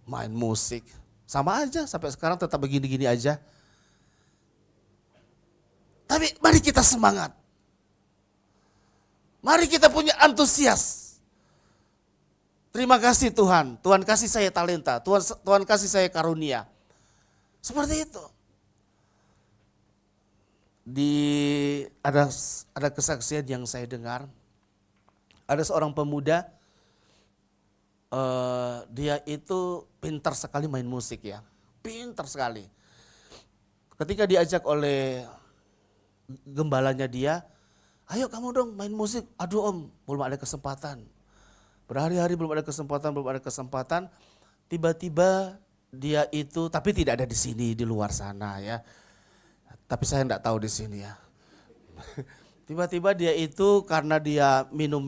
Main musik. Sama aja sampai sekarang tetap begini-gini aja. Tapi mari kita semangat. Mari kita punya antusias. Terima kasih Tuhan. Tuhan kasih saya talenta. Tuhan kasih saya karunia. Seperti itu. Ada kesaksian yang saya dengar. Ada seorang pemuda, dia itu pintar sekali main musik ya, pintar sekali. Ketika diajak oleh gembalanya dia, ayo kamu dong main musik. Aduh om, belum ada kesempatan. Berhari-hari belum ada kesempatan. Tiba-tiba dia itu, tapi tidak ada di sini, di luar sana ya. Tapi saya enggak tahu di sini ya. Tiba-tiba dia itu karena dia minum.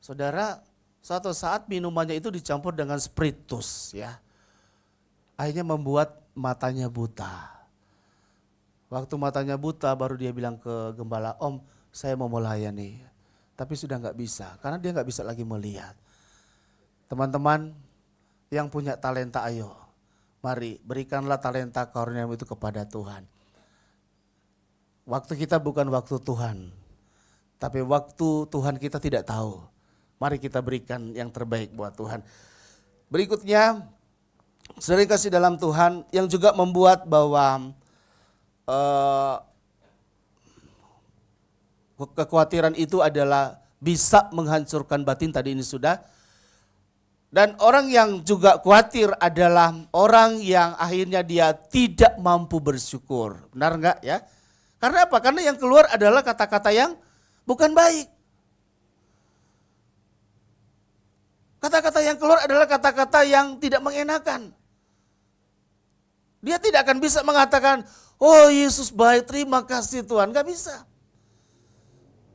Saudara, suatu saat minumannya itu dicampur dengan spiritus ya. Akhirnya membuat matanya buta. Waktu matanya buta baru dia bilang ke gembala, om saya mau melayani. Tapi sudah enggak bisa, karena dia enggak bisa lagi melihat. Teman-teman yang punya talenta ayo. Mari berikanlah talenta karunia-Mu itu kepada Tuhan. Waktu kita bukan waktu Tuhan, tapi waktu Tuhan kita tidak tahu. Mari kita berikan yang terbaik buat Tuhan. Berikutnya, saudara kasih dalam Tuhan yang juga membuat bahwa kekhawatiran itu adalah bisa menghancurkan batin, tadi ini sudah. Dan orang yang juga khawatir adalah orang yang akhirnya dia tidak mampu bersyukur. Benar enggak ya? Karena apa? Karena yang keluar adalah kata-kata yang bukan baik. Kata-kata yang keluar adalah kata-kata yang tidak mengenakan. Dia tidak akan bisa mengatakan, oh Yesus baik, terima kasih Tuhan. Enggak bisa.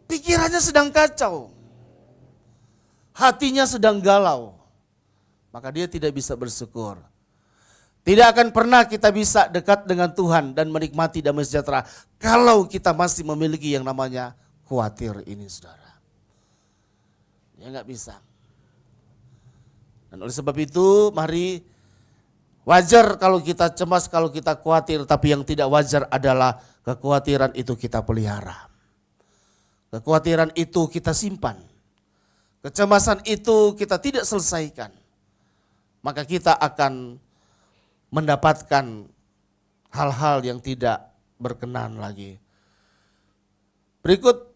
Pikirannya sedang kacau. Hatinya sedang galau. Maka dia tidak bisa bersyukur. Tidak akan pernah kita bisa dekat dengan Tuhan dan menikmati damai sejahtera kalau kita masih memiliki yang namanya khawatir ini saudara. Ya enggak bisa. Dan oleh sebab itu mari, wajar kalau kita cemas, kalau kita khawatir, tapi yang tidak wajar adalah kekhawatiran itu kita pelihara. Kekhawatiran itu kita simpan. Kecemasan itu kita tidak selesaikan. Maka kita akan mendapatkan hal-hal yang tidak berkenan lagi. Berikut,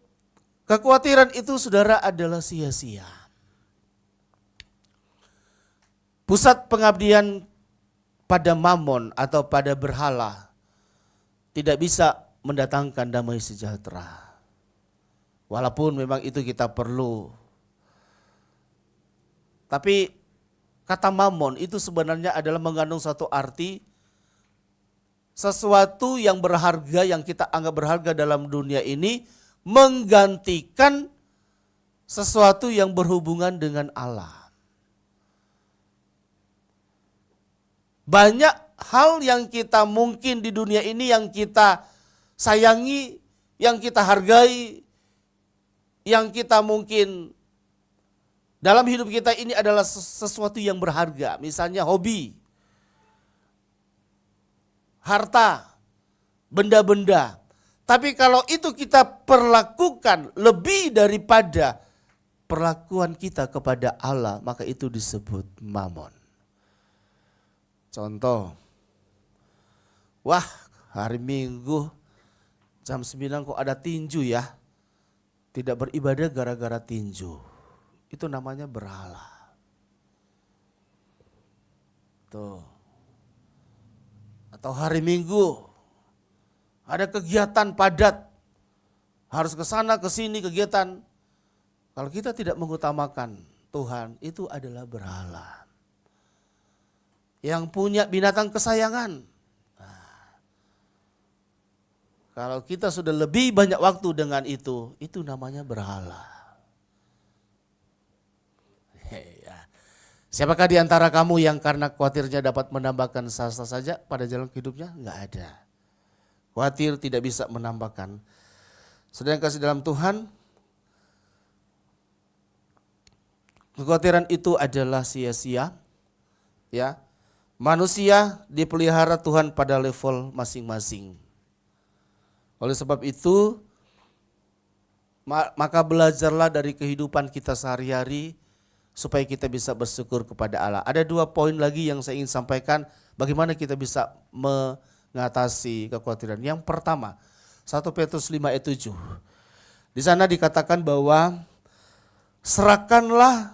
kekhawatiran itu saudara adalah sia-sia. Pusat pengabdian pada mamon atau pada berhala tidak bisa mendatangkan damai sejahtera. Walaupun memang itu kita perlu. Tapi kata mamon itu sebenarnya adalah mengandung satu arti sesuatu yang berharga, yang kita anggap berharga dalam dunia ini, menggantikan sesuatu yang berhubungan dengan Allah. Banyak hal yang kita mungkin di dunia ini yang kita sayangi, yang kita hargai, yang kita mungkin dalam hidup kita ini adalah sesuatu yang berharga. Misalnya hobi, harta, benda-benda. Tapi kalau itu kita perlakukan lebih daripada perlakuan kita kepada Allah, maka itu disebut mamon. Contoh, wah hari Minggu jam 9 kok ada tinju ya. Tidak beribadah gara-gara tinju. Itu namanya berhala. Tuh. atau hari Minggu ada kegiatan padat, harus ke sana ke sini kegiatan. Kalau kita tidak mengutamakan Tuhan, itu adalah berhala. Yang punya binatang kesayangan. Nah, kalau kita sudah lebih banyak waktu dengan itu namanya berhala. Ya. Siapakah di antara kamu yang karena khawatirnya dapat menambahkan sasa saja pada jalan hidupnya? Enggak ada. Khawatir tidak bisa menambahkan. Saudara yang kasih dalam Tuhan, kekhawatiran itu adalah sia-sia. Ya, manusia dipelihara Tuhan pada level masing-masing. Oleh sebab itu, maka belajarlah dari kehidupan kita sehari-hari supaya kita bisa bersyukur kepada Allah. Ada 2 poin lagi yang saya ingin sampaikan bagaimana kita bisa mengatasi kekhawatiran. Yang pertama, 1 Petrus 5 ayat 7. Di sana dikatakan bahwa serahkanlah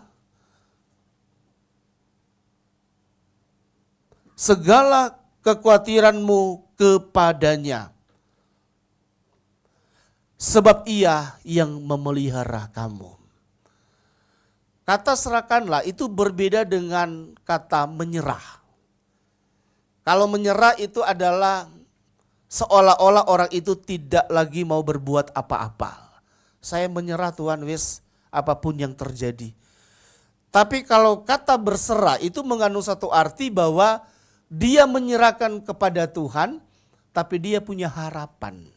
segala kekhawatiranmu kepadanya, sebab Ia yang memelihara kamu. Kata serahkanlah itu berbeda dengan kata menyerah. Kalau menyerah itu adalah seolah-olah orang itu tidak lagi mau berbuat apa-apa. Saya menyerah Tuhan, wis apapun yang terjadi. Tapi kalau kata berserah itu mengandung satu arti bahwa dia menyerahkan kepada Tuhan, tapi dia punya harapan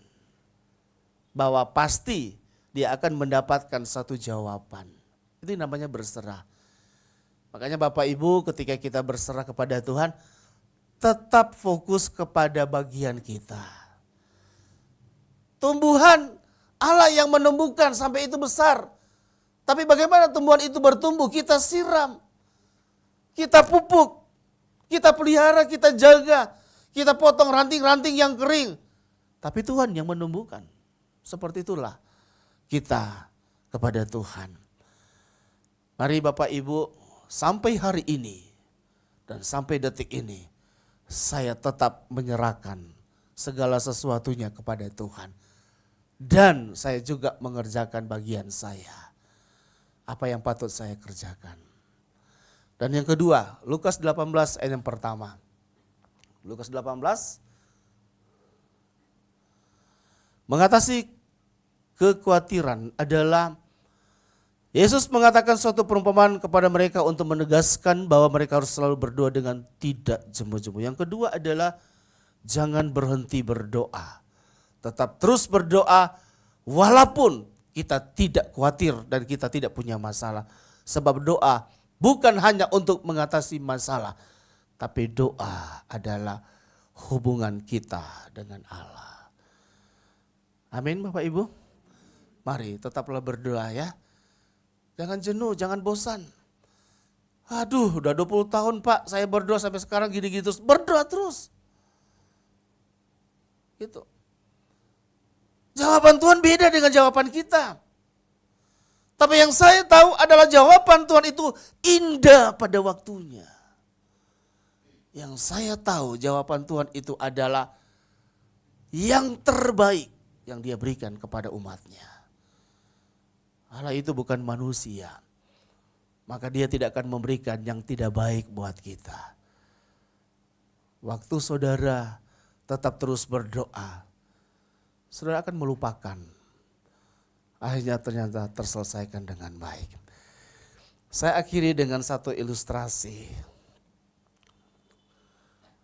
bahwa pasti dia akan mendapatkan satu jawaban. Itu namanya berserah. Makanya Bapak Ibu ketika kita berserah kepada Tuhan, tetap fokus kepada bagian kita. Tumbuhan Allah yang menumbuhkan sampai itu besar. Tapi bagaimana tumbuhan itu bertumbuh? Kita siram, kita pupuk, kita pelihara, kita jaga, kita potong ranting-ranting yang kering. Tapi Tuhan yang menumbuhkan. Seperti itulah kita kepada Tuhan. Mari Bapak Ibu, sampai hari ini dan sampai detik ini, saya tetap menyerahkan segala sesuatunya kepada Tuhan. Dan saya juga mengerjakan bagian saya. Apa yang patut saya kerjakan. Dan yang kedua, Lukas 18 ayat yang pertama. Lukas 18. Mengatasi kekhawatiran adalah Yesus mengatakan suatu perumpamaan kepada mereka untuk menegaskan bahwa mereka harus selalu berdoa dengan tidak jemu-jemu. Yang kedua adalah jangan berhenti berdoa. Tetap terus berdoa walaupun kita tidak khawatir dan kita tidak punya masalah. Sebab doa bukan hanya untuk mengatasi masalah, tapi doa adalah hubungan kita dengan Allah. Amin Bapak Ibu. Mari tetaplah berdoa ya. Jangan jenuh, jangan bosan. Aduh udah 20 tahun Pak saya berdoa sampai sekarang gini-gini terus. Berdoa terus. Gitu. Jawaban Tuhan beda dengan jawaban kita. Tapi yang saya tahu adalah jawaban Tuhan itu indah pada waktunya. Yang saya tahu jawaban Tuhan itu adalah yang terbaik yang Dia berikan kepada umatnya. Allah itu bukan manusia. Maka Dia tidak akan memberikan yang tidak baik buat kita. Waktu saudara tetap terus berdoa, saudara akan melupakan. Akhirnya ternyata terselesaikan dengan baik. Saya akhiri dengan satu ilustrasi.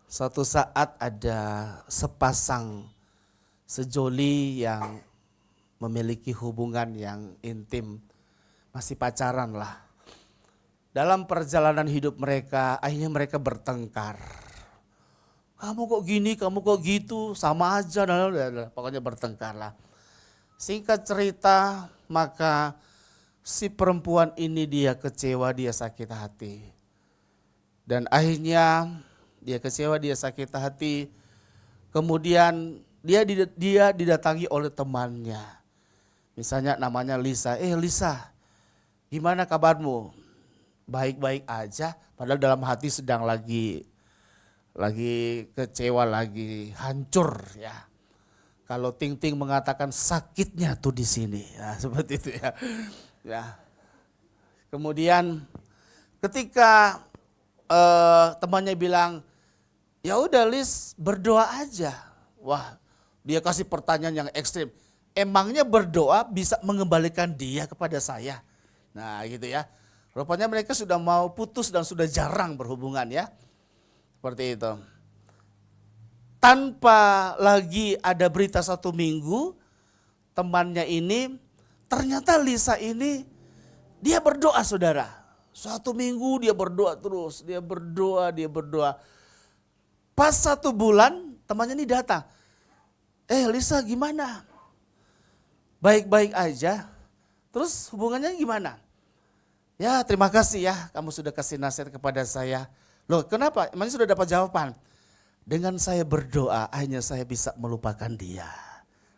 Suatu saat ada sepasang sejoli yang memiliki hubungan yang intim, masih pacaran lah. Dalam perjalanan hidup mereka, akhirnya mereka bertengkar. Kamu kok gini, kamu kok gitu, sama aja. Pokoknya bertengkar lah. Singkat cerita, maka si perempuan ini dia kecewa, dia sakit hati. Dan akhirnya dia kecewa, dia sakit hati. Kemudian dia didatangi oleh temannya. Misalnya namanya Lisa. Lisa, gimana kabarmu? Baik-baik aja, padahal dalam hati sedang lagi lagi kecewa, lagi hancur ya. Kalau Ting-Ting mengatakan sakitnya tuh di sini, ya, seperti itu ya. Ya. Kemudian ketika temannya bilang, ya udah Lis, berdoa aja. Wah, dia kasih pertanyaan yang ekstrim. Emangnya berdoa bisa mengembalikan dia kepada saya? Nah gitu ya. Rupanya mereka sudah mau putus dan sudah jarang berhubungan ya. Seperti itu. Tanpa lagi ada berita 1 minggu, temannya ini, ternyata Lisa ini, dia berdoa saudara. 1 minggu dia berdoa terus, dia berdoa. Pas 1 bulan, temannya ini datang. Lisa gimana? Baik-baik aja. Terus hubungannya gimana? Ya terima kasih ya, kamu sudah kasih nasihat kepada saya. Loh kenapa? Emangnya sudah dapat jawaban? Dengan saya berdoa hanya saya bisa melupakan dia.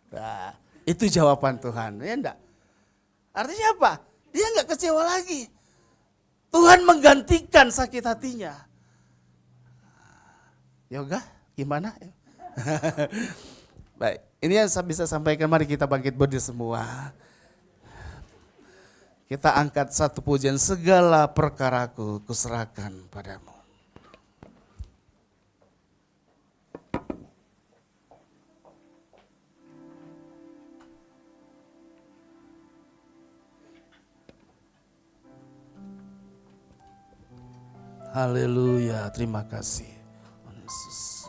Nah, itu jawaban Tuhan, ya enggak? Artinya apa? Dia enggak kecewa lagi. Tuhan menggantikan sakit hatinya. Yoga, gimana? Baik, ini yang saya bisa sampaikan. Mari kita bangkit berdiri semua. Kita angkat satu pujian, segala perkaraku kuserahkan padamu. Haleluya, terima kasih Yesus.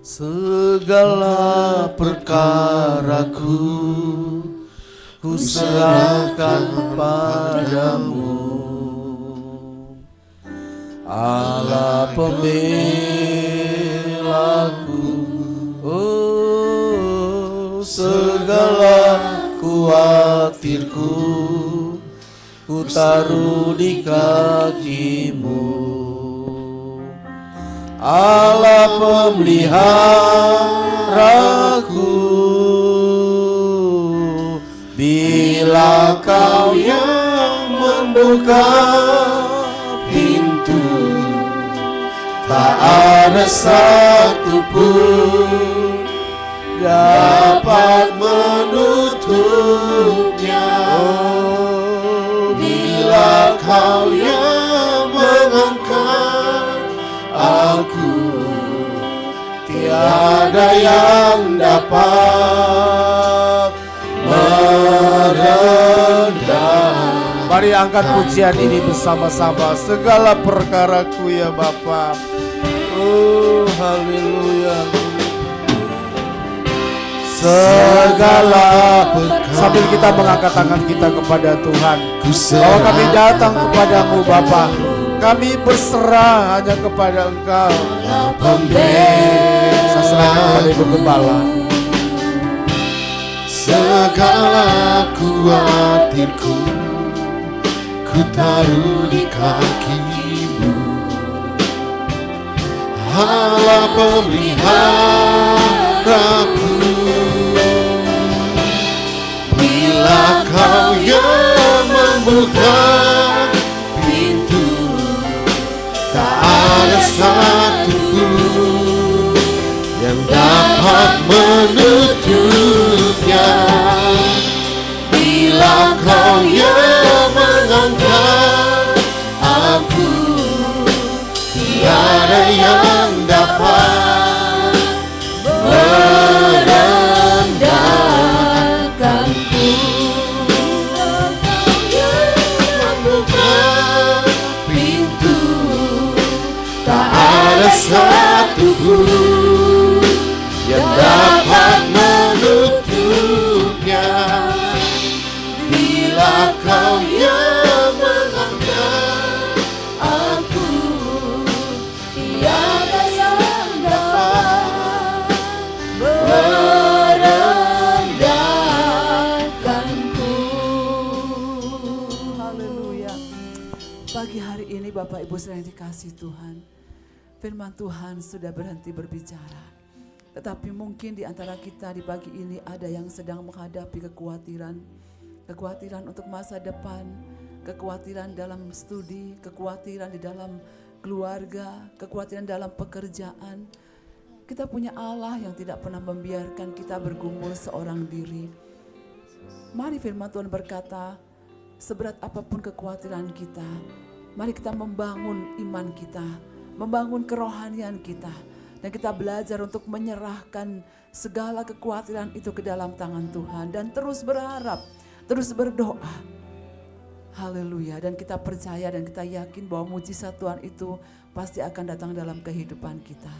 Segala perkaraku kuserahkan padamu, Allah pembelaku. Oh, segala khawatirku ku taruh di kakimu, Allah pemeliharaku. Bila Kau yang membuka pintu, tak ada satupun dapat menutupnya. Bila Kau yang mengangkat aku, tiada yang dapat meredam. Mari angkat pujian ini bersama-sama. Segala perkaraku ya Bapa. Oh haleluya. Segala sambil kita mengangkat tangan kita kepada Tuhan, bahwa kami datang kepadamu Bapa. Kami berserah hanya kepada Engkau. Saya serahkan kepada Ibu Gembala. Segala khawatirku ku taruh di kaki-Mu, Allah pemeliharaku. Bila Kau yang membuka pintu, tak ada satupun yang dapat menutupnya. Bila Kau yang mengangkat aku, tiada yang dapat merendahkanku. Membuka pintu, tak ada satupun yang dapat menutupnya. Bila Kau yang mengangkat aku, tiada yang dapat merendahkanku. Haleluya. Pagi hari ini Bapak Ibu yang dikasihi Tuhan, firman Tuhan sudah berhenti berbicara. Tetapi mungkin di antara kita di pagi ini ada yang sedang menghadapi kekhawatiran. Kekhawatiran untuk masa depan, kekhawatiran dalam studi, kekhawatiran di dalam keluarga, kekhawatiran dalam pekerjaan. Kita punya Allah yang tidak pernah membiarkan kita bergumul seorang diri. Mari firman Tuhan berkata, seberat apapun kekhawatiran kita, mari kita membangun iman kita, membangun kerohanian kita. Dan kita belajar untuk menyerahkan segala kekhawatiran itu ke dalam tangan Tuhan. Dan terus berharap, terus berdoa. Haleluya. Dan kita percaya dan kita yakin bahwa mujizat Tuhan itu pasti akan datang dalam kehidupan kita.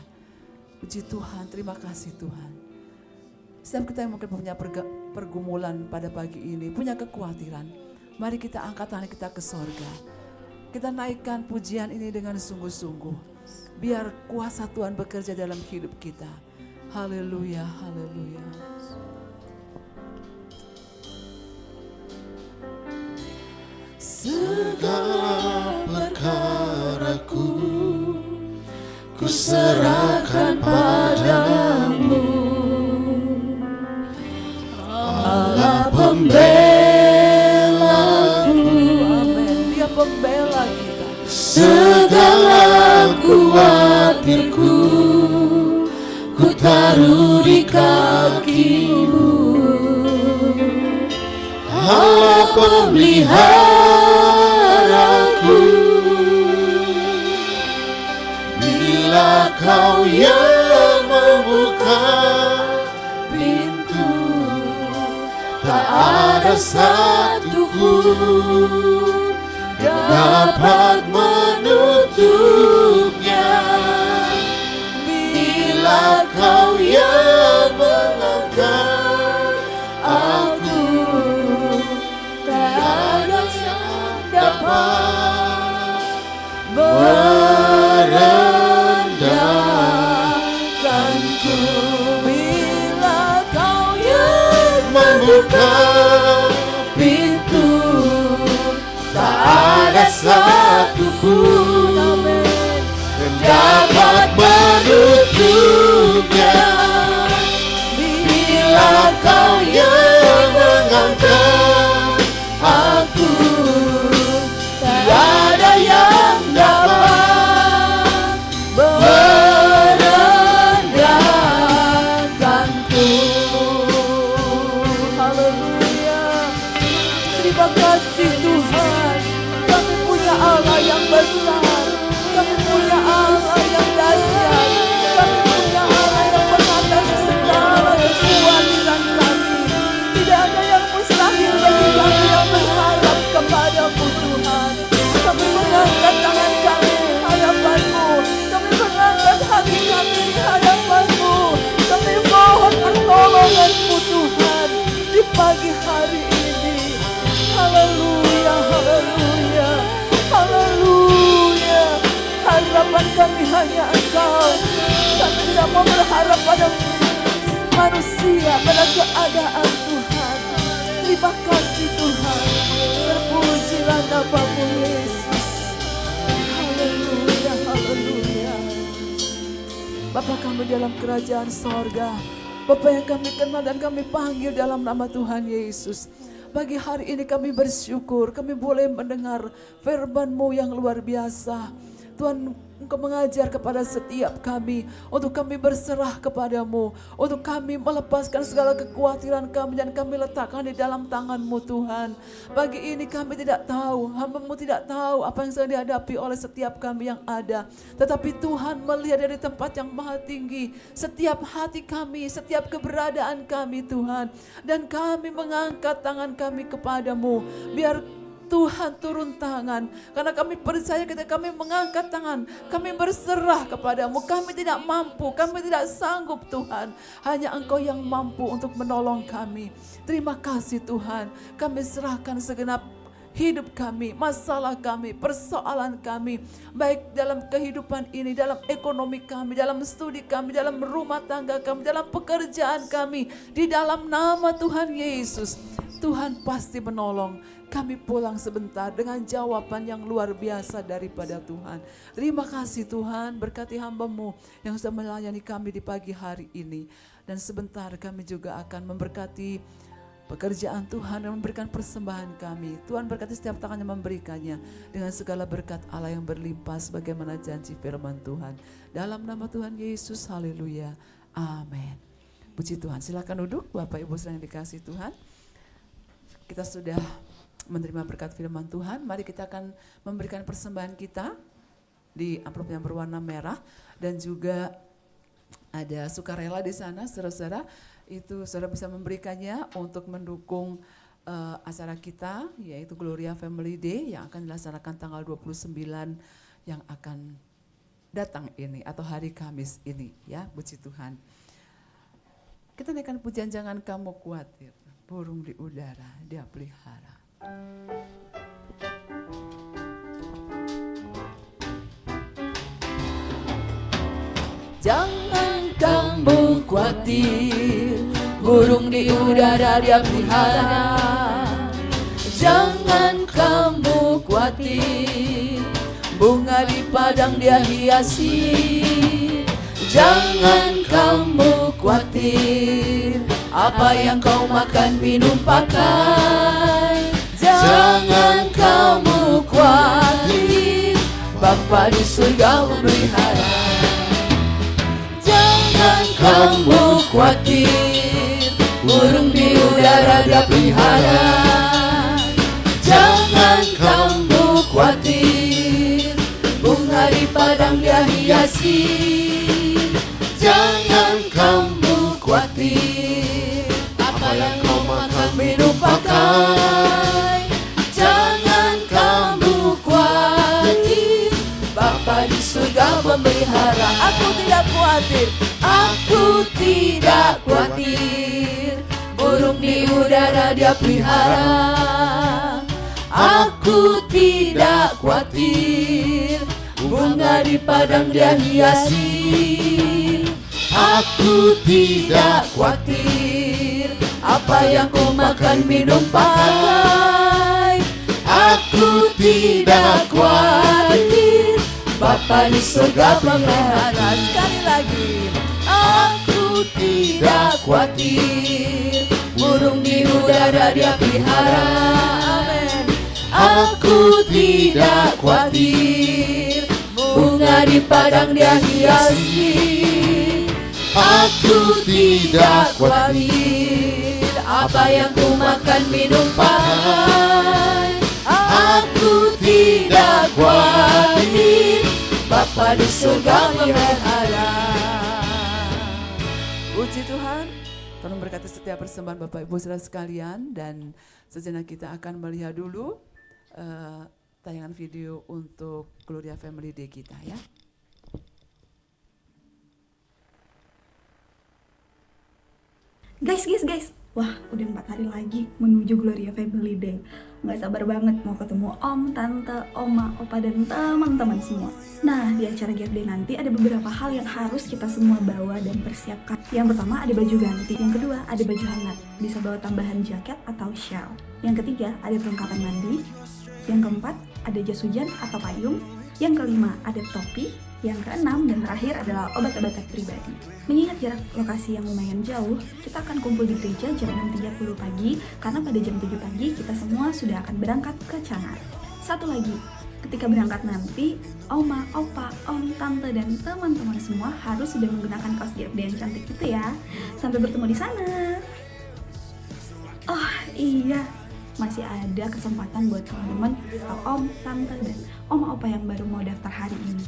Puji Tuhan, terima kasih Tuhan. Setiap kita yang mungkin punya pergumulan pada pagi ini, punya kekhawatiran, mari kita angkat tangan kita ke sorga. Kita naikkan pujian ini dengan sungguh-sungguh. Biar kuasa Tuhan bekerja dalam hidup kita. Haleluya, haleluya. Segala perkaraku ku serahkan padamu, Allah pembelaku. Amin. Dia pembela kita. Segala kuatirku ku taruh di kakimu, Allah pemeliharaku. Bila Kau yang membuka pintu, tak ada satu pun yang dapat menutupnya. Bila Kau yang mengangkat aku, tak ada yang dapat merendahkanku. Bila Kau yang membuka pintu, tak ada satu pun yang dapat menutupnya. Bila Kau yang mengangkat aku, tiada yang dapat merendahkanku. Haleluya. Terima kasih Tuhan. Kami punya Allah yang besar. Kami punya Allah yang dahsyat. Kami punya Allah yang mengatasi segala kekhawatiran kami. Tidak ada yang mustahil bagi kami yang berharap kepadamu Tuhan. Kami mengangkat tangan kami di hadapan-Mu. Kami mengangkat hati kami di hadapan-Mu. Kami mohon pertolongan-Mu Tuhan di pagi hari ini. Haleluya, haleluya, haleluya. Harapan kami hanya Engkau. Kami tidak mau berharap pada manusia, pada keadaan Tuhan. Terima kasih Tuhan. Terpujilah nama-Mu Yesus. Haleluya, haleluya. Bapa kami dalam kerajaan sorga, Bapa yang kami kenal dan kami panggil dalam nama Tuhan Yesus. Pagi hari ini kami bersyukur, kami boleh mendengar firman-Mu yang luar biasa. Tuhan, Engkau mengajar kepada setiap kami untuk kami berserah kepadamu, untuk kami melepaskan segala kekhawatiran kami dan kami letakkan di dalam tangan-Mu Tuhan. Pagi ini kami tidak tahu, hamba-Mu tidak tahu apa yang sedang dihadapi oleh setiap kami yang ada. Tetapi Tuhan melihat dari tempat yang maha tinggi setiap hati kami, setiap keberadaan kami Tuhan. Dan kami mengangkat tangan kami kepadamu, biar Tuhan turun tangan, karena kami percaya ketika kami mengangkat tangan, kami berserah kepadamu. Kami tidak mampu, kami tidak sanggup Tuhan. Hanya Engkau yang mampu untuk menolong kami. Terima kasih Tuhan. Kami serahkan segenap hidup kami, masalah kami, persoalan kami, baik dalam kehidupan ini, dalam ekonomi kami, dalam studi kami, dalam rumah tangga kami, dalam pekerjaan kami, di dalam nama Tuhan Yesus. Tuhan pasti menolong. Kami pulang sebentar dengan jawaban yang luar biasa daripada Tuhan. Terima kasih Tuhan, berkati hamba-Mu yang sudah melayani kami di pagi hari ini. Dan sebentar kami juga akan memberkati pekerjaan Tuhan dan memberikan persembahan kami. Tuhan berkati setiap tangan yang memberikannya dengan segala berkat Allah yang berlimpah sebagaimana janji firman Tuhan. Dalam nama Tuhan Yesus, haleluya, amin. Puji Tuhan, silakan duduk Bapak Ibu yang dikasihi Tuhan. Kita sudah menerima berkat firman Tuhan, mari kita akan memberikan persembahan kita di amplop yang berwarna merah dan juga ada sukarela di sana, saudara-saudara. Itu saudara bisa memberikannya untuk mendukung acara kita yaitu Gloria Family Day yang akan dilaksanakan tanggal 29 yang akan datang ini atau hari Kamis ini ya, puji Tuhan. Kita naikkan pujian jangan kamu khawatir, burung di udara dia pelihara. Jangan kamu khawatir, burung di udara dia pelihara. Jangan kamu khawatir, bunga di padang dia hiasi. Jangan kamu khawatir, apa yang kau makan minum pakai. Jangan kamu khawatir, Bapa di surga memelihara. Jangan kamu khawatir, burung di udara dia pelihara. Jangan kamu khawatir, bunga di padang dia hiasi. Jangan kamu khawatir, apa yang kau makan minum pakai. Jangan kamu khawatir, Bapa di surga memelihara. Aku tidak khawatir, aku tidak khawatir, burung di udara dia pelihara. Aku tidak khawatir, bunga di padang dia hiasi. Aku tidak khawatir, apa yang kau makan minum pakai. Aku tidak khawatir, Bapa di surga memelihara. Sekali lagi, aku tidak khawatir, burung di udara dia pelihara. Amin. Aku tidak khawatir, bunga di padang dia hiasi. Aku tidak khawatir, apa yang ku makan minum pakai. Aku tidak khawatir, Bapa di surga memelihara. Puji Tuhan, tolong berkati setiap persembahan Bapak Ibu saudara sekalian. Dan sejenak kita akan melihat dulu tayangan video untuk Gloria Family Day kita ya. Guys, wah udah 4 hari lagi menuju Gloria Family Day. Nggak sabar banget mau ketemu om, tante, oma, opa, dan teman-teman semua. Nah, di acara GFD nanti ada beberapa hal yang harus kita semua bawa dan persiapkan. Yang pertama ada baju ganti, yang kedua ada baju hangat, bisa bawa tambahan jaket atau shawl. Yang ketiga ada perlengkapan mandi, yang keempat ada jas hujan atau payung, yang kelima ada topi, yang keenam dan terakhir adalah obat-obatan pribadi. Mengingat jarak lokasi yang lumayan jauh, kita akan kumpul di gereja jam 6.30 pagi karena pada jam 7 pagi kita semua sudah akan berangkat ke Cangar. Satu lagi, ketika berangkat nanti, oma, opa, om, tante, dan teman-teman semua harus sudah menggunakan kaos GFD yang cantik itu ya. Sampai bertemu di sana. Oh iya, masih ada kesempatan buat teman-teman atau om, tante, dan oma opa yang baru mau daftar hari ini.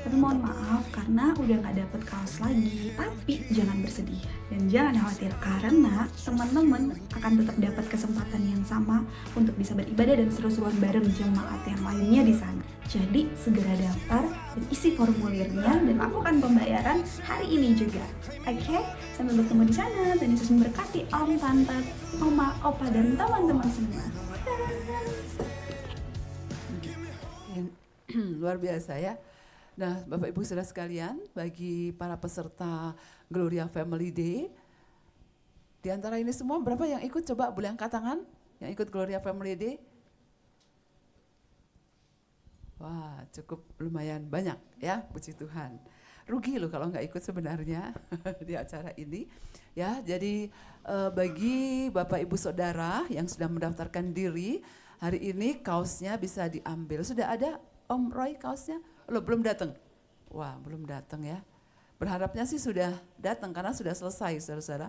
Tapi mohon maaf karena udah gak dapet kaos lagi. Tapi jangan bersedih dan jangan khawatir karena teman-teman akan tetap dapat kesempatan yang sama untuk bisa beribadah dan seru-seruan bareng jemaat yang lainnya di sana. Jadi segera daftar dan isi formulirnya dan lakukan pembayaran hari ini juga. Oke, sampai bertemu di sana. Dan Yesus memberkati om, tante, oma, opa, dan teman-teman semua. Luar biasa ya. Nah, Bapak Ibu saudara sekalian, bagi para peserta Gloria Family Day, di antara ini semua berapa yang ikut? Coba boleh angkat tangan? yang ikut Gloria Family Day? Wah, cukup lumayan banyak ya, puji Tuhan. Rugi loh kalau nggak ikut sebenarnya di acara ini. Ya, jadi bagi Bapak Ibu Saudara yang sudah mendaftarkan diri, hari ini kaosnya bisa diambil. Sudah ada Om Roy kaosnya? Loh, belum datang? Wah, belum datang ya. Berharapnya sih sudah datang karena sudah selesai saudara-saudara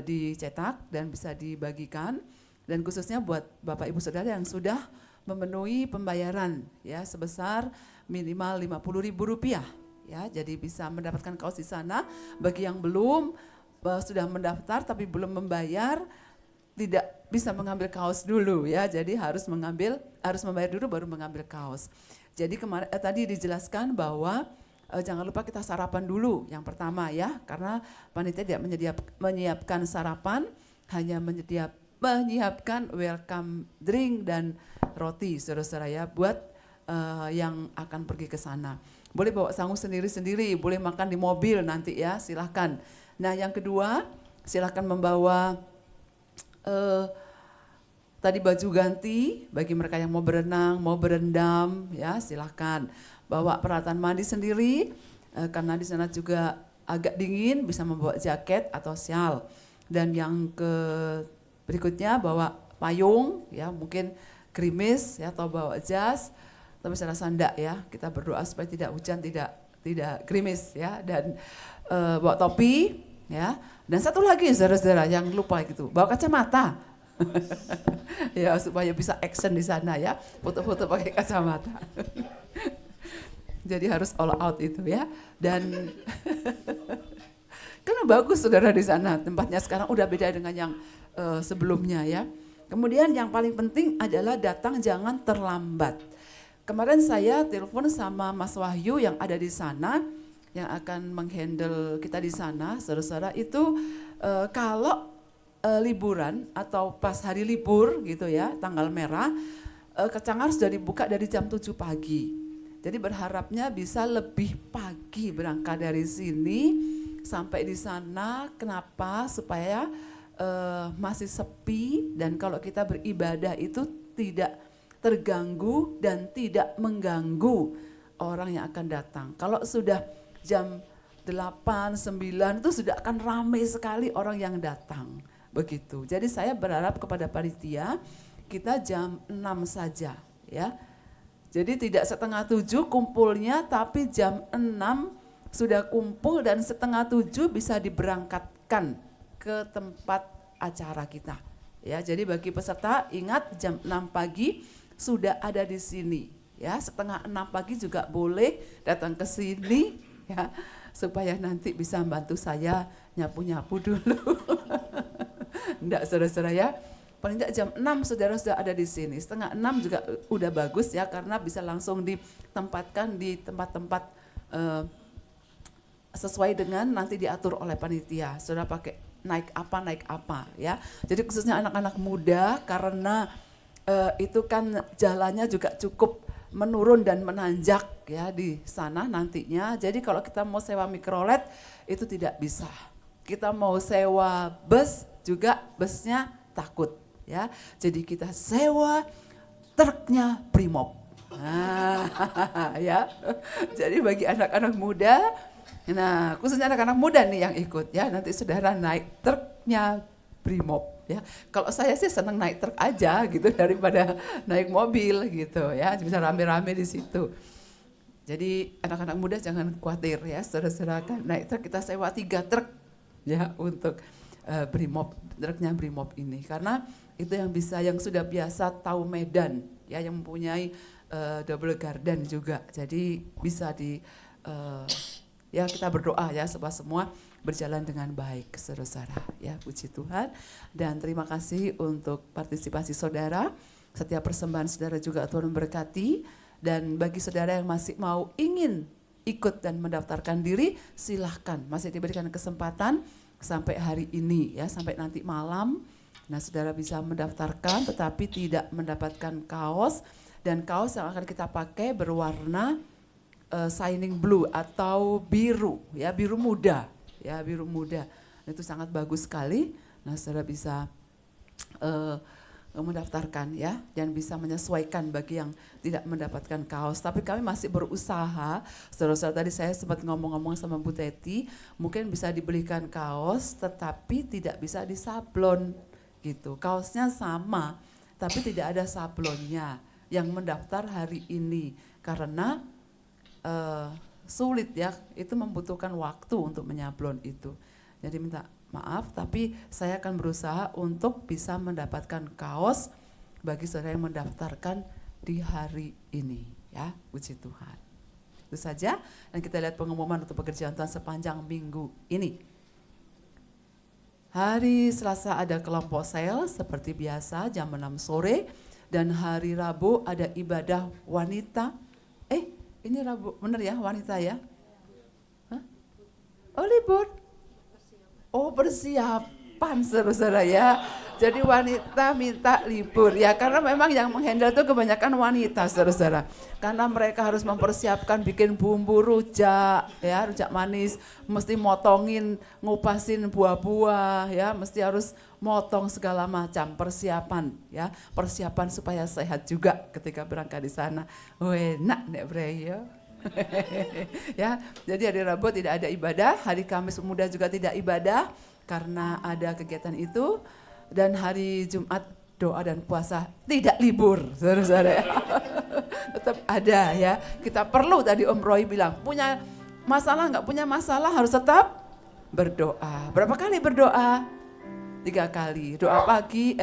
dicetak dan bisa dibagikan. Dan khususnya buat Bapak Ibu Saudara yang sudah memenuhi pembayaran ya sebesar minimal Rp50.000 ya, jadi bisa mendapatkan kaos di sana. Bagi yang belum sudah mendaftar tapi belum membayar, tidak bisa mengambil kaos dulu ya, jadi harus membayar dulu baru mengambil kaos. Jadi kemarin tadi dijelaskan bahwa jangan lupa kita sarapan dulu yang pertama ya, karena panitia tidak menyiapkan sarapan, hanya menyiapkan welcome drink dan roti saudara-saudara ya, buat yang akan pergi ke sana. Boleh bawa sanggup sendiri-sendiri, boleh makan di mobil nanti ya, silahkan. Nah yang kedua, silahkan membawa tadi baju ganti bagi mereka yang mau berenang, mau berendam ya, silahkan. Bawa peralatan mandi sendiri, karena di sana juga agak dingin, bisa membawa jaket atau syal. Dan yang berikutnya bawa payung ya, mungkin gerimis ya, atau bawa jas, tapi saya rasa enggak ya, kita berdoa supaya tidak hujan, tidak gerimis ya, dan bawa topi ya, dan satu lagi saudara-saudara yang lupa gitu, bawa kacamata ya supaya bisa action di sana ya, foto-foto pakai kacamata. Jadi harus all out itu ya, dan karena bagus saudara di sana, tempatnya sekarang udah beda dengan yang sebelumnya ya. Kemudian yang paling penting adalah datang jangan terlambat. Kemarin saya telepon sama Mas Wahyu yang ada di sana, yang akan menghandle kita di sana, saudara-saudara itu kalau liburan atau pas hari libur gitu ya, tanggal merah, Kecangar sudah dibuka dari jam 7 pagi. Jadi berharapnya bisa lebih pagi berangkat dari sini sampai di sana. Kenapa? Supaya masih sepi, dan kalau kita beribadah itu tidak terganggu dan tidak mengganggu orang yang akan datang. Kalau sudah jam 8, 9 itu sudah akan ramai sekali orang yang datang. Begitu. Jadi saya berharap kepada panitia kita jam 6 saja ya. Jadi tidak setengah 7 kumpulnya, tapi jam 6 sudah kumpul dan setengah 7 bisa diberangkatkan ke tempat acara kita. Ya, jadi bagi peserta ingat jam 6 pagi sudah ada di sini ya, setengah 6 pagi juga boleh datang ke sini ya, supaya nanti bisa bantu saya nyapu-nyapu dulu. Enggak saudara-saudara ya, paling enggak jam 6 saudara sudah ada di sini, setengah 6 juga udah bagus ya, karena bisa langsung ditempatkan di tempat-tempat sesuai dengan nanti diatur oleh panitia, saudara pakai naik apa ya. Jadi khususnya anak-anak muda, karena itu kan jalannya juga cukup menurun dan menanjak ya di sana nantinya. Jadi kalau kita mau sewa mikrolet itu tidak bisa. Kita mau sewa bus juga busnya takut ya. Jadi kita sewa truknya Brimob. Nah, ya. Jadi bagi anak-anak muda, nah khususnya anak-anak muda nih yang ikut ya, nanti saudara naik truknya Brimob. Ya, kalau saya sih senang naik truk aja gitu daripada naik mobil gitu ya, bisa rame-rame di situ. Jadi anak-anak muda jangan khawatir ya, saudara-saudara, kan naik truk kita sewa 3 truk ya untuk Brimob, truknya Brimob ini, karena itu yang bisa, yang sudah biasa tahu Medan ya, yang mempunyai double garden juga, jadi bisa ya kita berdoa ya supaya semua berjalan dengan baik saudara-saudara ya, puji Tuhan. Dan terima kasih untuk partisipasi saudara, setiap persembahan saudara juga Tuhan memberkati. Dan bagi saudara yang masih mau ingin ikut dan mendaftarkan diri, silahkan, masih diberikan kesempatan sampai hari ini ya, sampai nanti malam. Nah saudara bisa mendaftarkan tetapi tidak mendapatkan kaos, dan kaos yang akan kita pakai berwarna shining blue atau biru ya, biru muda ya, biru muda. Itu sangat bagus sekali. Nah saudara bisa mendaftarkan ya, dan bisa menyesuaikan bagi yang tidak mendapatkan kaos. Tapi kami masih berusaha, saudara-saudara, tadi saya sempat ngomong-ngomong sama Bu Teti, mungkin bisa dibelikan kaos tetapi tidak bisa disablon gitu. Kaosnya sama tapi tidak ada sablonnya yang mendaftar hari ini karena sulit ya, itu membutuhkan waktu untuk menyablon itu. Jadi minta maaf, tapi saya akan berusaha untuk bisa mendapatkan kaos bagi saudara yang mendaftarkan di hari ini ya, puji Tuhan. Itu saja, dan kita lihat pengumuman untuk pekerjaan Tuhan sepanjang minggu ini. Hari Selasa ada kelompok sel seperti biasa jam 6 sore, dan hari Rabu ada ibadah wanita. Ini Rabu, benar ya wanita ya? Hah? Oh libur? Oh persiapan saudara ya. Jadi wanita minta libur ya, karena memang yang menghandle itu kebanyakan wanita saudara. Karena mereka harus mempersiapkan bikin bumbu rujak ya, rujak manis, mesti motongin, ngupasin buah-buah ya, mesti harus motong segala macam persiapan ya, persiapan supaya sehat juga ketika berangkat di sana. Enak nek breyo. Ya, jadi hari Rabu tidak ada ibadah, hari Kamis Muda juga tidak ibadah karena ada kegiatan itu, dan hari Jumat doa dan puasa tidak libur, saudara-saudara. Tetap ada ya. Kita perlu, tadi Om Roy bilang, punya masalah nggak punya masalah harus tetap berdoa. Berapa kali berdoa? 3 kali. Doa pagi,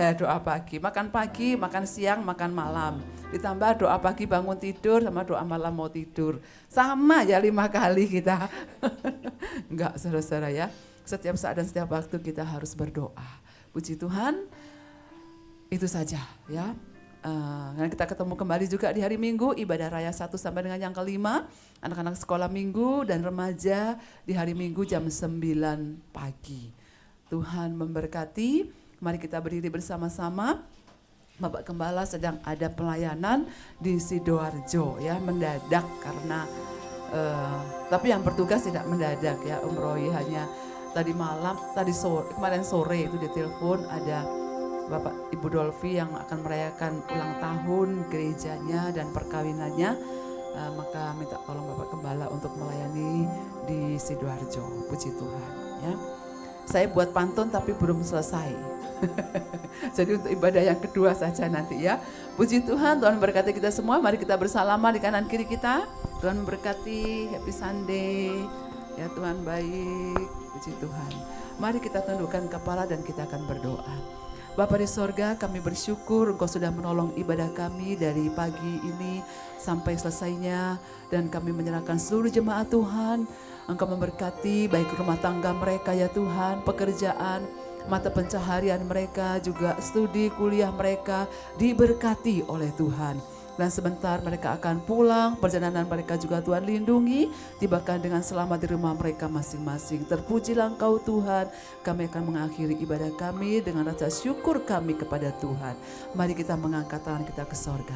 makan siang, makan malam. Ditambah doa pagi bangun tidur sama doa malam mau tidur. Sama ya 5 kali kita. Enggak, saudara-saudara ya. Setiap saat dan setiap waktu kita harus berdoa. Puji Tuhan, itu saja ya. Dan kita ketemu kembali juga di hari Minggu, ibadah raya 1 sampai dengan yang kelima. Anak-anak sekolah minggu dan remaja di hari Minggu jam 9 pagi. Tuhan memberkati, mari kita berdiri bersama-sama. Bapak Gembala sedang ada pelayanan di Sidoarjo ya, mendadak karena tapi yang bertugas tidak mendadak ya, Om Roy hanya kemarin sore itu ditelepon ada Bapak Ibu Dolfi yang akan merayakan ulang tahun gerejanya dan perkawinannya, maka minta tolong Bapak Gembala untuk melayani di Sidoarjo. Puji Tuhan ya. Saya buat pantun tapi belum selesai. Jadi untuk ibadah yang kedua saja nanti ya. Puji Tuhan, Tuhan memberkati kita semua. Mari kita bersalaman di kanan kiri kita. Tuhan memberkati, happy Sunday. Ya Tuhan baik, puji Tuhan. Mari kita tundukkan kepala dan kita akan berdoa. Bapa di sorga, kami bersyukur Engkau sudah menolong ibadah kami dari pagi ini sampai selesainya. Dan kami menyerahkan seluruh jemaat Tuhan. Engkau memberkati baik rumah tangga mereka ya Tuhan, pekerjaan, mata pencaharian mereka, juga studi kuliah mereka diberkati oleh Tuhan. Dan sebentar mereka akan pulang, perjalanan mereka juga Tuhan lindungi, tibakan dengan selamat di rumah mereka masing-masing. Terpujilah Engkau Tuhan, kami akan mengakhiri ibadah kami dengan rasa syukur kami kepada Tuhan. Mari kita mengangkat tangan kita ke sorga.